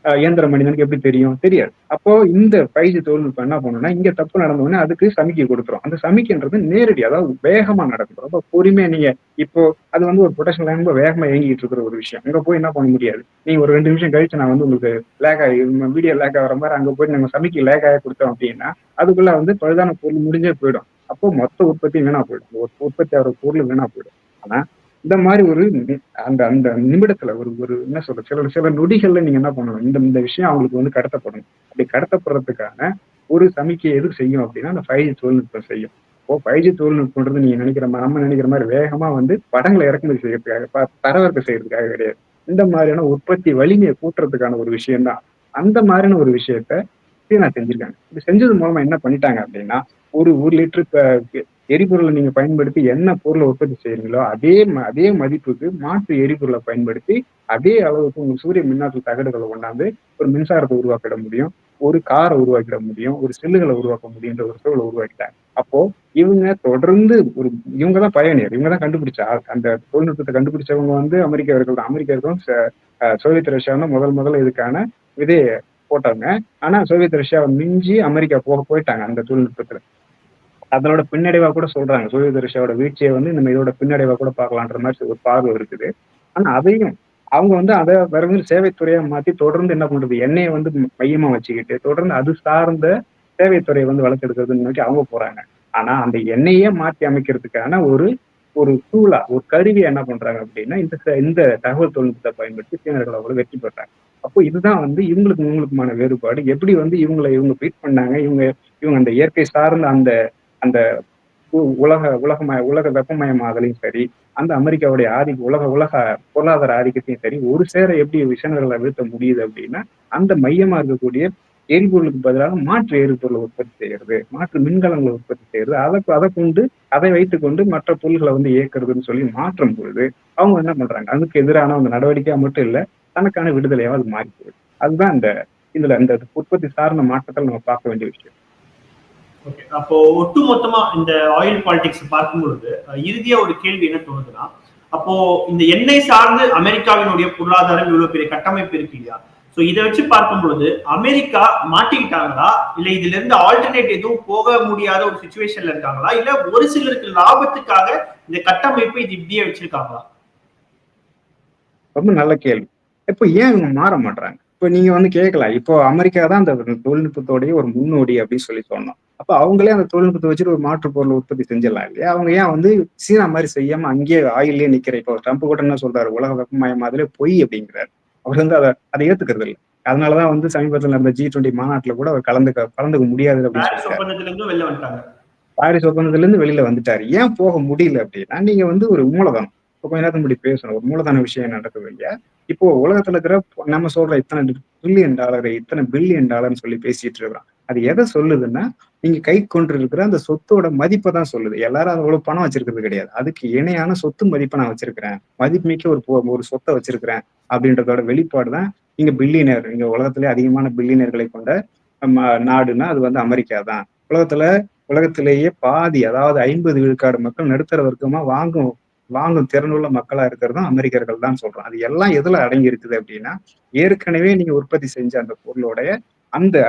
Speaker 3: இயந்திர மனிதனுக்கு எப்படி தெரியும்? தெரியாது. அப்போ இந்த 5G தொழில்நுட்பம் என்ன பண்ணும்னா, இங்க தப்பு நடந்த உடனே அதுக்கு சமிக்கை குடுத்துரும். அந்த சமிக்கைன்றது நேரடி, அதாவது வேகமா நடக்கும். ரொம்ப பொறுமையா நீங்க இப்போ அது வந்து ஒரு புரொடக்ஷன் லைன் ரொம்ப வேகமா இயங்கிட்டு இருக்கிற ஒரு விஷயம். அங்க போய் என்ன பண்ண முடியாது. நீங்க ஒரு 2 நிமிஷம் கழிச்சு நான் வந்து உங்களுக்கு லேக் ஆகி வீடியோ லேக் ஆகுற மாரி அங்க போய் நம்ம சமிக்கை லேக் ஆகி குடுத்தோம் அப்படின்னா, அதுக்குள்ள வந்து பழுதான பொருள் முடிஞ்சே போயிடும். அப்போ மொத்த உற்பத்தியும் வீணா போயிடும். உற்பத்தி ஆகுற பொருள் வீணா போயிடும். ஆனா, இந்த மாரி ஒரு அந்த அந்த நிமிடத்துல ஒரு ஒரு என்ன சொல்றது? சில சில நொடிகள்ல நீங்க என்ன பண்ணணும்? இந்த இந்த விஷயம் அவங்களுக்கு வந்து கடத்தப்படணும். அப்படி கடத்தப்படுறதுக்கான ஒரு சமிக்கைய எது செய்யும் அப்படின்னா, அந்த 5G தொழில்நுட்பம் செய்யும். இப்போ 5G தொழில்நுட்பம்ன்றது நீங்க நினைக்கிற நம்ம நினைக்கிற மாரி வேகமா வந்து படங்கள இறக்குமதி செய்யறதுக்காக, தரவிறக்கம் செய்யறதுக்காக கிடையாது. இந்த மாதிரியான உற்பத்தி வலிமைய கூட்டுறதுக்கான ஒரு விஷயம் தான். அந்த மாதிரியான ஒரு விஷயத்த சீனா செஞ்சிருக்காங்க. இது செஞ்சது மூலமா என்ன பண்ணிட்டாங்க அப்படின்னா, ஒரு 1 லிட்டர் எரிபொருள நீங்க பயன்படுத்தி என்ன பொருள உற்பத்தி செய்றீங்களோ, அதே மதிப்புக்கு மாற்று எரிபொருள பயன்படுத்தி, அதே அளவுக்கு உங்க சூரிய மின்னாற்றல் தகடுகள கொண்டாந்து ஒரு மின்சாரத்த உருவாக்கிட முடியும். ஒரு கார உருவாக்கிட முடியும். ஒரு செல்லுகள உருவாக்க முடியுன்ற ஒரு சூழல உருவாக்கிட்டாங்க. அப்போ இவங்க தொடர்ந்து இவங்க தான் பயனியர். இவங்க தான் கண்டுபிடிச்ச ஆள். அந்த தொழில்நுட்பத்த கண்டுபிடிச்சவங்க வந்து அமெரிக்கர்கள் தான். அமெரிக்கர்களும் சோவியத் ரஷ்யாவும் தான் முதல் முதல்ல இதுக்கான விதைய போட்டாங்க. ஆனா சோவியத் ரஷ்யாவை மிஞ்சி அமெரிக்கா போயிட்டாங்க அந்த தொழில்நுட்பத்துல. அதனோட பின்னடைவா கூட சொல்றாங்க. சோவியத் ரஷ்யாவோட வீழ்ச்சியை வந்து நம்ம இதோட பின்னடைவா கூட பார்க்கலான்ற மாதிரி ஒரு பார்வை இருக்குது. ஆனா அதையும் அவங்க வந்து அதை வெறும் சேவைத்துறையா மாத்தி தொடர்ந்து என்ன பண்றது, எண்ணெயை வந்து மையமா வச்சுக்கிட்டு தொடர்ந்து அது சார்ந்த சேவைத்துறையை வந்து வளர்த்தெடுக்கிறதுன்னு நோக்கி அவங்க போறாங்க. ஆனா அந்த எண்ணெயே மாற்றி அமைக்கிறதுக்கான ஒரு ஒரு டூலா ஒரு கருவியை என்ன பண்றாங்க அப்படின்னா இந்த தகவல் தொழில்நுட்பத்தை பயன்படுத்தி சீனர்கள் அவ்வளவு வெற்றி பெற்றாங்க. அப்போ இதுதான் வந்து இவங்களுக்குமான வேறுபாடு. எப்படி வந்து இவங்க பீட் பண்ணாங்க, இவங்க இவங்க அந்த இயற்கை சார்ந்த அந்த அந்த உலக வெப்பமயமாதலையும் சரி, அந்த அமெரிக்காவுடைய உலக உலக பொருளாதார ஆதிக்கத்தையும் சரி, ஒரு சேர எப்படி விஷயங்களை வீழ்த்த முடியுது அப்படின்னா, அந்த மையமா இருக்கக்கூடிய எரிபொருளுக்கு பதிலாக மாற்று எரிபொருளை உற்பத்தி செய்யறது, மாற்று மின்கலங்களை உற்பத்தி செய்யறது, அதை கொண்டு அதை வைத்துக் கொண்டு மற்ற பொருள்களை வந்து இயக்குறதுன்னு சொல்லி மாற்றும் பொழுது, அவங்க என்ன பண்றாங்க? அதுக்கு எதிரான அந்த நடவடிக்கையா மட்டும் இல்ல, தனக்கான விடுதலையாவும் அது மாறி போகுது. அதுதான் இந்த உற்பத்தி சார்ந்த மாற்றத்தை நம்ம பார்க்க வேண்டிய விஷயம்.
Speaker 2: ஓகே. அப்போ ஒட்டுமொத்தமா இந்த ஆயில் பாலிடிக்ஸ் பார்க்கும் பொழுது இறுதியா ஒரு கேள்வி என்ன தோணுதுன்னா, அப்போ இந்த எண்ணெய் சார்ந்து அமெரிக்காவினுடைய பொருளாதாரம் இவ்வளவு பெரிய கட்டமைப்பு இருக்கு இல்லையா? சோ இதை வச்சு பார்க்கும் பொழுது அமெரிக்கா மாட்டிக்கிட்டாங்களா, இல்ல இதுல இருந்து ஆல்டர்னேட் எதுவும் போக முடியாத ஒரு சுச்சுவேஷன்ல இருக்காங்களா, இல்ல ஒரு சிலருக்கு லாபத்துக்காக இந்த கட்டமைப்பு இது இப்படியே வச்சிருக்காங்களா?
Speaker 3: ரொம்ப நல்ல கேள்வி. இப்போ ஏன் இவங்க மாற மாட்றாங்க? இப்போ நீங்க வந்து கேட்கலாம். இப்போ அமெரிக்கா தான் அந்த தொழில்நுட்பத்தோடைய ஒரு முன்னோடி அப்படின்னு சொல்லி சொன்னோம். அப்ப அவங்களே அந்த தொழில்நுட்பத்தை வச்சுட்டு ஒரு மாற்று பொருள் உற்பத்தி செஞ்சிடலாம் இல்லையா? அவங்க ஏன் வந்து சீனா மாதிரி செய்யாம அங்கேயே ஆயிலே நிக்கிற இப்போ ட்ரம்ப் கூட என்ன சொல்றாரு? உலக வெப்பமயமாதலே பொய் அப்படிங்கிறாரு. அவர் வந்து அதை ஏத்துக்கிறது இல்லை. அதனாலதான் வந்து சமீபத்தில் நடந்த G20 மாநாட்டுல கூட அவர் கலந்துக்க முடியாது அப்படின்னு
Speaker 2: பாரிஸ்
Speaker 3: சொல்லிட்டாரு.
Speaker 2: ஒப்பந்தத்துல இருந்து வெளில வந்துட்டாங்க.
Speaker 3: பாரிஸ் ஒப்பந்தத்துல இருந்து வெளியில வந்துட்டாரு. ஏன் போக முடியல அப்படின்னா, நீங்க வந்து ஒரு மூலதனம். இப்போ கொஞ்ச நேரத்துக்கு முன்னாடி பேசணும். ஒரு மூலதன விஷயம் நடக்குது இல்லையா? இப்போ உலகத்துல இருக்கிற நம்ம சொல்ற இத்தனை ட்ரில்லியன் டாலர், இத்தனை பில்லியன் டாலர்னு சொல்லி பேசிட்டு இருக்கிறோம். அது எதை சொல்லுதுன்னா, நீங்க கை கொண்டு இருக்கிற அந்த சொத்தோட மதிப்பை தான் சொல்லுது. எல்லாரும் அவ்வளவு பணம் வச்சிருக்கிறது கிடையாது. அதுக்கு இணையான சொத்து மதிப்பை நான் வச்சிருக்கிறேன். மதிப்புமிக்க ஒரு சொத்தை வச்சிருக்கிறேன் அப்படின்றதோட வெளிப்பாடு தான் இங்க பில்லியனர். இங்க உலகத்திலே அதிகமான பில்லியனர்களை கொண்ட நாடுன்னா அது வந்து அமெரிக்கா தான். உலகத்திலேயே பாதி, அதாவது 50 விழுக்காடு மக்கள் நடுத்தர வர்க்கமா வாங்கும் திறனுள்ள மக்களா இருக்கிறதும் அமெரிக்கர்கள் தான் சொல்றோம். அது எல்லாம் எதுல அடங்கி இருக்குது அப்படின்னா, ஏற்கனவே நீங்க உற்பத்தி செஞ்ச அந்த பொருளோடைய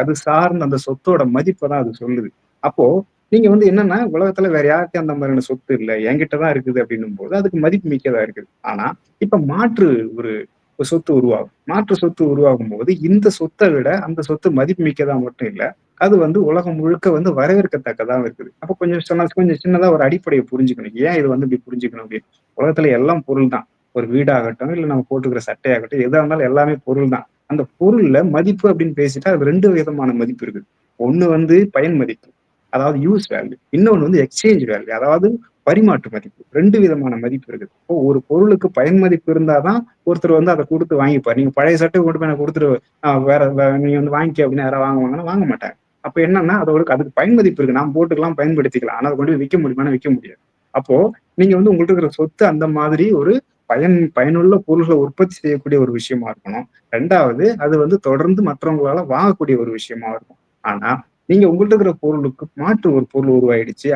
Speaker 3: அது சார்ந்த அந்த சொத்தோட மதிப்பை தான் அது சொல்லுது. அப்போ நீங்க வந்து என்னன்னா, உலகத்துல வேற யாருக்கும் அந்த மாதிரியான சொத்து இல்ல, என்கிட்ட தான் இருக்குது அப்படின்னும் போது அதுக்கு மதிப்பு மிக்கதா இருக்குது. ஆனா இப்ப மாற்று ஒரு சொத்து உருவாகும். மாற்று சொத்து உருவாகும் போது இந்த சொத்தை விட அந்த சொத்து மதிப்பு மிக்கதா மட்டும் இல்ல, அது வந்து உலகம் முழுக்க வந்து வரவேற்கத்தக்கதாகவும் இருக்குது. அப்ப கொஞ்சம் சின்னதா ஒரு அடிப்படையை புரிஞ்சுக்கணும். ஏன் இது வந்து இப்படி புரிஞ்சுக்கணும் அப்படின்னு? உலகத்துல எல்லாம் பொருள் தான். ஒரு வீடாகட்டும், இல்ல நம்ம போட்டுக்கிற சட்டையாகட்டும், எதா இருந்தாலும் எல்லாமே பொருள் தான். அந்த பொருள்ல மதிப்பு அப்படின்னு பேசிட்டா அது 2 விதமான மதிப்பு இருக்குது. ஒண்ணு வந்து பயன் மதிப்பு, அதாவது யூஸ் வேல்யூ. இன்னொன்னு வந்து எக்ஸ்சேஞ்ச் வேல்யூ, அதாவது பரிமாற்று மதிப்பு. 2 விதமான மதிப்பு இருக்குது. இப்போ ஒரு பொருளுக்கு பயன் மதிப்பு இருந்தாதான் ஒருத்தர் வந்து அதை கொடுத்து வாங்கிப்பார். நீங்க பழைய சட்டை கொண்டு போய் எனக்கு கொடுத்துட்டு நீ வந்து வாங்கிக்க அப்படின்னு யாராவது வாங்குவாங்கன்னா வாங்க மாட்டாங்க. அப்ப என்னன்னா அதுக்கு பயன் மதிப்பு இருக்கு. நாம் போட்டுக்கலாம், பயன்படுத்திக்கலாம். ஆனா அதை கொண்டு போய் விற்க முடியுமானா விற்க முடியாது. அப்போ நீங்க வந்து உங்கள்ட்ட இருக்கிற சொத்து அந்த மாதிரி ஒரு பயனுள்ள பொருள்களை உற்பத்தி செய்யக்கூடிய ஒரு விஷயமா இருக்கணும். 2வது அது வந்து தொடர்ந்து மற்றவங்களால வாங்கக்கூடிய ஒரு விஷயமா இருக்கும். ஆனா நீங்க உங்கள்ட்ட இருக்கிற பொருளுக்கு மாற்று ஒரு பொருள் உருவாயிடுச்சு.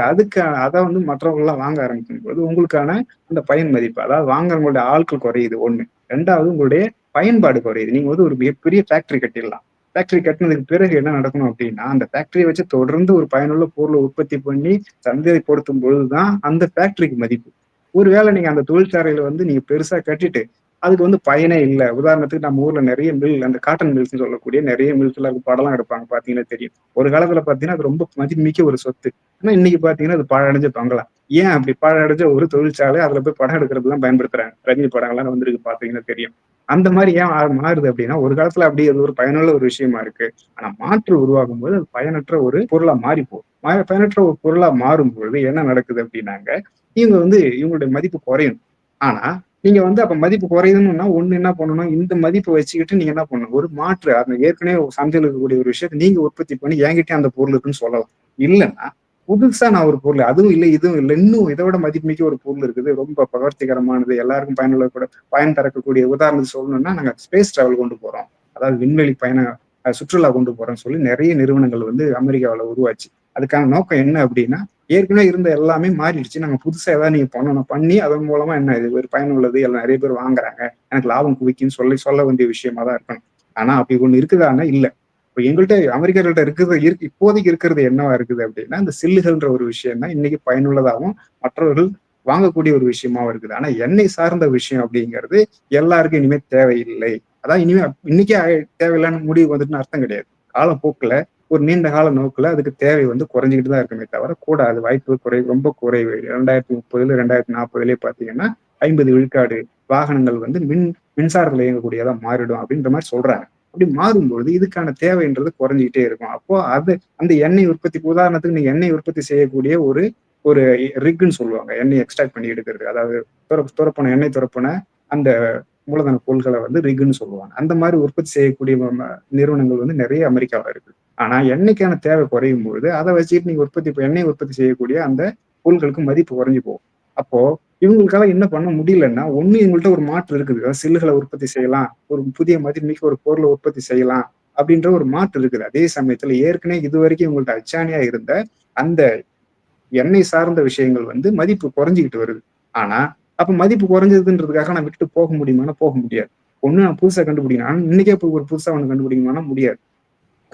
Speaker 3: அதை வந்து மற்றவங்க எல்லாம் வாங்க ஆரம்பிக்கும் போது உங்களுக்கான அந்த பயன் மதிப்பு, அதாவது வாங்குறவங்களுடைய ஆட்கள் குறையுது ஒண்ணு. 2வது உங்களுடைய பயன்பாடு குறையுது. நீங்க வந்து ஒரு மிகப்பெரிய ஃபேக்டரி கட்டிடலாம். ஃபேக்டரி கட்டினதுக்கு பிறகு என்ன நடக்கணும் அப்படின்னா, அந்த ஃபேக்டரியை வச்சு தொடர்ந்து ஒரு பயனுள்ள பொருளை உற்பத்தி பண்ணி சந்தைப்படுத்தும் பொழுதுதான் அந்த ஃபேக்டரிக்கு மதிப்பு. ஒருவேளை நீங்க அந்த தொழிற்சாலையில வந்து நீங்க பெருசா கட்டிட்டு அதுக்கு வந்து பயனே இல்லை. உதாரணத்துக்கு நம்ம ஊர்ல நிறைய அந்த காட்டன் மில்ஸ் சொல்லக்கூடிய நிறைய மில்ஸ்ல படம்லாம் எடுப்பாங்க, பாத்தீங்கன்னா தெரியும். ஒரு காலத்துல பாத்தீங்கன்னா அது ரொம்ப மதிப்புமிக்க ஒரு சொத்து. ஆனா இன்னைக்கு பாத்தீங்கன்னா அது பாழடைஞ்ச பங்களா. ஏன் அப்படி பாழடைஞ்ச ஒரு தொழிற்சாலை அதுல போய் படம் எடுக்கிறதுலாம் பயன்படுத்துறாங்க. ரஜினி படங்கள்லாம் வந்திருக்கு, பாத்தீங்கன்னா தெரியும். அந்த மாதிரி ஏன் மாறுது அப்படின்னா, ஒரு காலத்துல அப்படி அது ஒரு பயனுள்ள ஒரு விஷயமா இருக்கு. ஆனா மாற்று உருவாகும் போது அது பயனற்ற ஒரு பொருளா மாறி போகும். பயனற்ற ஒரு பொருளா மாறும் பொழுது என்ன நடக்குது அப்படின்னாங்க, இவங்களுடைய மதிப்பு குறையும். ஆனா நீங்க வந்து அப்ப மதிப்பு குறையுதுன்னா ஒண்ணு என்ன பண்ணணும், இந்த மதிப்பை வச்சுக்கிட்டு நீங்க என்ன பண்ணணும், ஒரு மாற்று அந்த ஏற்கனவே சந்தையில் இருக்கக்கூடிய ஒரு விஷயத்தை நீங்க உற்பத்தி பண்ணி என்கிட்டயே அந்த பொருள் இருக்குன்னு சொல்லலாம். இல்லைன்னா புதுசா நான் ஒரு பொருள், அதுவும் இல்லை இதுவும் இல்லை, இன்னும் இதை விட மதிப்புமிக்க ஒரு பொருள் இருக்குது, ரொம்ப கவர்ச்சிகரமானது, எல்லாருக்கும் பயன் தரக்கூடிய உதாரணத்துக்கு சொல்லணும்னா நாங்க ஸ்பேஸ் டிராவல் கொண்டு போறோம், அதாவது விண்வெளி சுற்றுலா கொண்டு போறோம்னு சொல்லி நிறைய நிறுவனங்கள் வந்து அமெரிக்காவில் உருவாச்சு. அதுக்கான நோக்கம் என்ன அப்படின்னா, ஏற்கனவே இருந்த எல்லாமே மாறிடுச்சு, நாங்க புதுசா ஏதாவது நீங்க பண்ணி அதன் மூலமா என்ன இது ஒரு பயனுள்ளது, எல்லாம் நிறைய பேர் வாங்குறாங்க, எனக்கு லாபம் குவிக்குன்னு சொல்ல வேண்டிய விஷயமா தான் இருக்கணும். ஆனா அப்படி ஒண்ணு இருக்குதான்னா இல்ல. இப்போ எங்கள்கிட்ட அமெரிக்கர்கள்ட்ட இப்போதைக்கு இருக்கிறது என்னவா இருக்குது அப்படின்னா, இந்த சில்லுகள்ன்ற ஒரு விஷயம் தான் இன்னைக்கு பயனுள்ளதாகவும் மற்றவர்கள் வாங்கக்கூடிய ஒரு விஷயமாவும் இருக்குது. ஆனா எண்ணெய் சார்ந்த விஷயம் அப்படிங்கிறது எல்லாருக்கும் இனிமே தேவையில்லை. அதான் இனிமே இன்னைக்கே தேவையில்லைன்னு முடிவு வந்துட்டுன்னு அர்த்தம் கிடையாது. காலப்போக்குல ஒரு நீண்ட கால நோக்குல அதுக்கு தேவை வந்து குறைஞ்சிக்கிட்டு தான் இருக்குமே தவிர கூடாது. வாய்ப்பு ரொம்ப குறைவு. 2030 2040 பாத்தீங்கன்னா 50 விழுக்காடு வாகனங்கள் வந்து மின்சாரத்துல இயங்கக்கூடியதா மாறிடும் அப்படின்ற மாதிரி சொல்றாங்க. அப்படி மாறும்பொழுது இதுக்கான தேவைன்றது குறைஞ்சிக்கிட்டே இருக்கும். அப்போ அந்த எண்ணெய் உற்பத்திக்கு உதாரணத்துக்கு நீங்க எண்ணெய் உற்பத்தி செய்யக்கூடிய ஒரு ஒரு ரிக்ன்னு சொல்லுவாங்க. எண்ணெய் எக்ஸ்ட்ராக்ட் பண்ணி எடுக்கிறது. அதாவது துரப்பன எண்ணெய் துரப்பன அந்த மூலதன பொருட்களை வந்து ரிக்ன்னு சொல்லுவாங்க. அந்த மாதிரி உற்பத்தி செய்யக்கூடிய நிறுவனங்கள் வந்து நிறைய அமெரிக்காவில் இருக்கு. ஆனா எண்ணெய்க்கான தேவை குறையும் பொழுது அதை வச்சுட்டு நீங்க எண்ணெய் உற்பத்தி செய்யக்கூடிய அந்த பொருட்களுக்கு மதிப்பு குறைஞ்சு போகும். அப்போ இவங்களுக்காக என்ன பண்ண முடியலன்னா, ஒண்ணு இவங்கள்ட்ட ஒரு மாற்று இருக்குது. அதாவது சில்லுகளை உற்பத்தி செய்யலாம், ஒரு புதிய மதிப்புமிக்க ஒரு பொருளை உற்பத்தி செய்யலாம் அப்படின்ற ஒரு மாற்று இருக்குது. அதே சமயத்துல ஏற்கனவே இதுவரைக்கும் இவங்கள்ட்ட அச்சாணியா இருந்த அந்த எண்ணெய் சார்ந்த விஷயங்கள் வந்து மதிப்பு குறைஞ்சிக்கிட்டு வருது. ஆனா அப்ப மதிப்பு குறைஞ்சதுன்றதுக்காக நான் விட்டுட்டு போக முடியுமானா போக முடியாது. ஒண்ணு நான் புதுசா கண்டுபிடிக்கணும். ஆனா இன்னைக்கே போய் ஒரு புதுசா ஒண்ணு கண்டுபிடிக்கணும்னா முடியாது.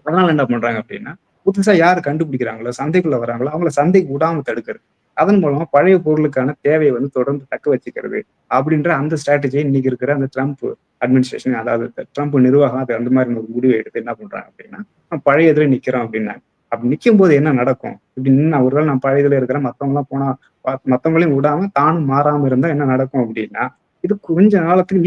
Speaker 3: அதனால என்ன பண்றாங்க அப்படின்னா, புதுசா யாரு கண்டுபிடிக்கிறாங்களோ, சந்தைக்குள்ள வராங்களோ அவங்கள சந்தைக்கு விடாம தடுக்கிறது. அதன் மூலமா பழைய பொருளுக்கான தேவையை வந்து தொடர்ந்து தக்க வச்சுக்கிறது அப்படின்ற அந்த ஸ்ட்ராட்டஜியை இன்னைக்கு இருக்கிற அந்த ட்ரம்ப் அட்மினிஸ்ட்ரேஷன், அதாவது ட்ரம்ப் நிர்வாகம் அது அந்த மாதிரி ஒரு முடிவை எடுத்து என்ன பண்றாங்க அப்படின்னா, நான் பழைய இதுல நிக்கிறோம் அப்படின்னா, அப்படி நிற்கும் போது என்ன நடக்கும் இப்படின்னு, ஒருவேளை நான் பழைய இதுல இருக்கிறேன், மத்தவங்க எல்லாம் போனா மத்தவங்களையும் விடாம தானும் மாறாம இருந்தா என்ன நடக்கும் அப்படின்னா, இது கொஞ்ச நாளத்துக்கு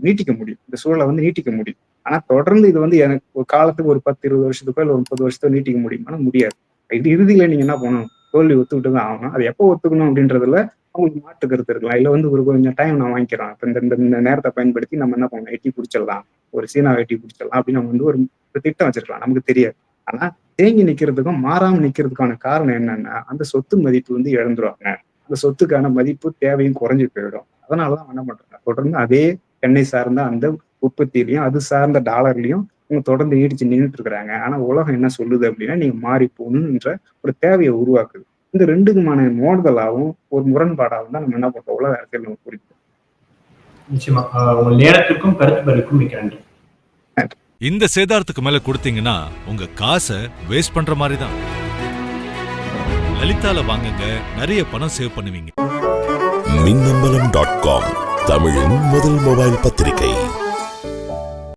Speaker 3: நீட்டிக்க முடியும். இந்த சூழலை வந்து நீட்டிக்க முடியும். ஆனா தொடர்ந்து இது வந்து எனக்கு ஒரு காலத்துக்கு ஒரு 10 20 வருஷத்துக்கோ இல்ல ஒரு 30 வருஷத்துக்கோ நீட்டிக்க முடியுமானா முடியாது. இது இறுதியில நீங்க என்ன பண்ணணும், தோல்வி ஒத்துக்கிட்டு தான் ஆகணும். அது எப்போ ஒத்துக்கணும் அப்படின்றதுல அவங்களுக்கு மாற்று கருத்து இருக்கலாம். இல்ல வந்து ஒரு கொஞ்சம் டைம் நான் வாங்கிக்கிறோம். இப்ப இந்த நேரத்தை பயன்படுத்தி நம்ம என்ன பண்ணணும், எட்டி பிடிச்சிடலாம், ஒரு சீனா எட்டி பிடிச்சிடலாம் அப்படின்னு நம்ம வந்து ஒரு திட்டம் வச்சிருக்கலாம். நமக்கு தெரியாது. ஆனா தேங்கி நிக்கிறதுக்கும் மாறாம நிக்கிறதுக்கான காரணம் என்னன்னா, அந்த சொத்து மதிப்பு வந்து இழந்துருவாங்க. அந்த சொத்துக்கான மதிப்பு தேவையும் குறைஞ்சு போயிடும். அதனாலதான் என்ன பண்றாங்க, தொடர்ந்து அதே எண்ணெய் சார்ந்த அந்த உற்பத்தியிலையும் அது சார்ந்த டாலர்லயும் அவங்க தொடர்ந்து நீடிச்சு நின்றுட்டு இருக்கிறாங்க. ஆனா உலகம் என்ன சொல்லுது அப்படின்னா, நீங்க மாறி போகணும்ன்ற ஒரு தேவையை உருவாக்குது. இந்த ரெண்டுக்குமான மோதலாகவும் ஒரு முரண்பாடாகவும் தான் நம்ம என்ன பண்றோம், உலக அரசியல் நம்ம குறிப்போம்.
Speaker 2: நிச்சயமா உங்க நேரத்திற்கும் கருத்து பரிக்கும் மிக்க நன்றி.
Speaker 1: இந்த சேதாரத்துக்கு மேல கொடுத்தீங்கன்னா உங்க காசை வேஸ்ட் பண்ற மாதிரி தான். லலிதால வாங்குங்க, நிறைய பணம் சேவ் பண்ணுவீங்க.
Speaker 4: மின்னம்பலம்.com தமிழின் முதல் மொபைல் பத்திரிகை.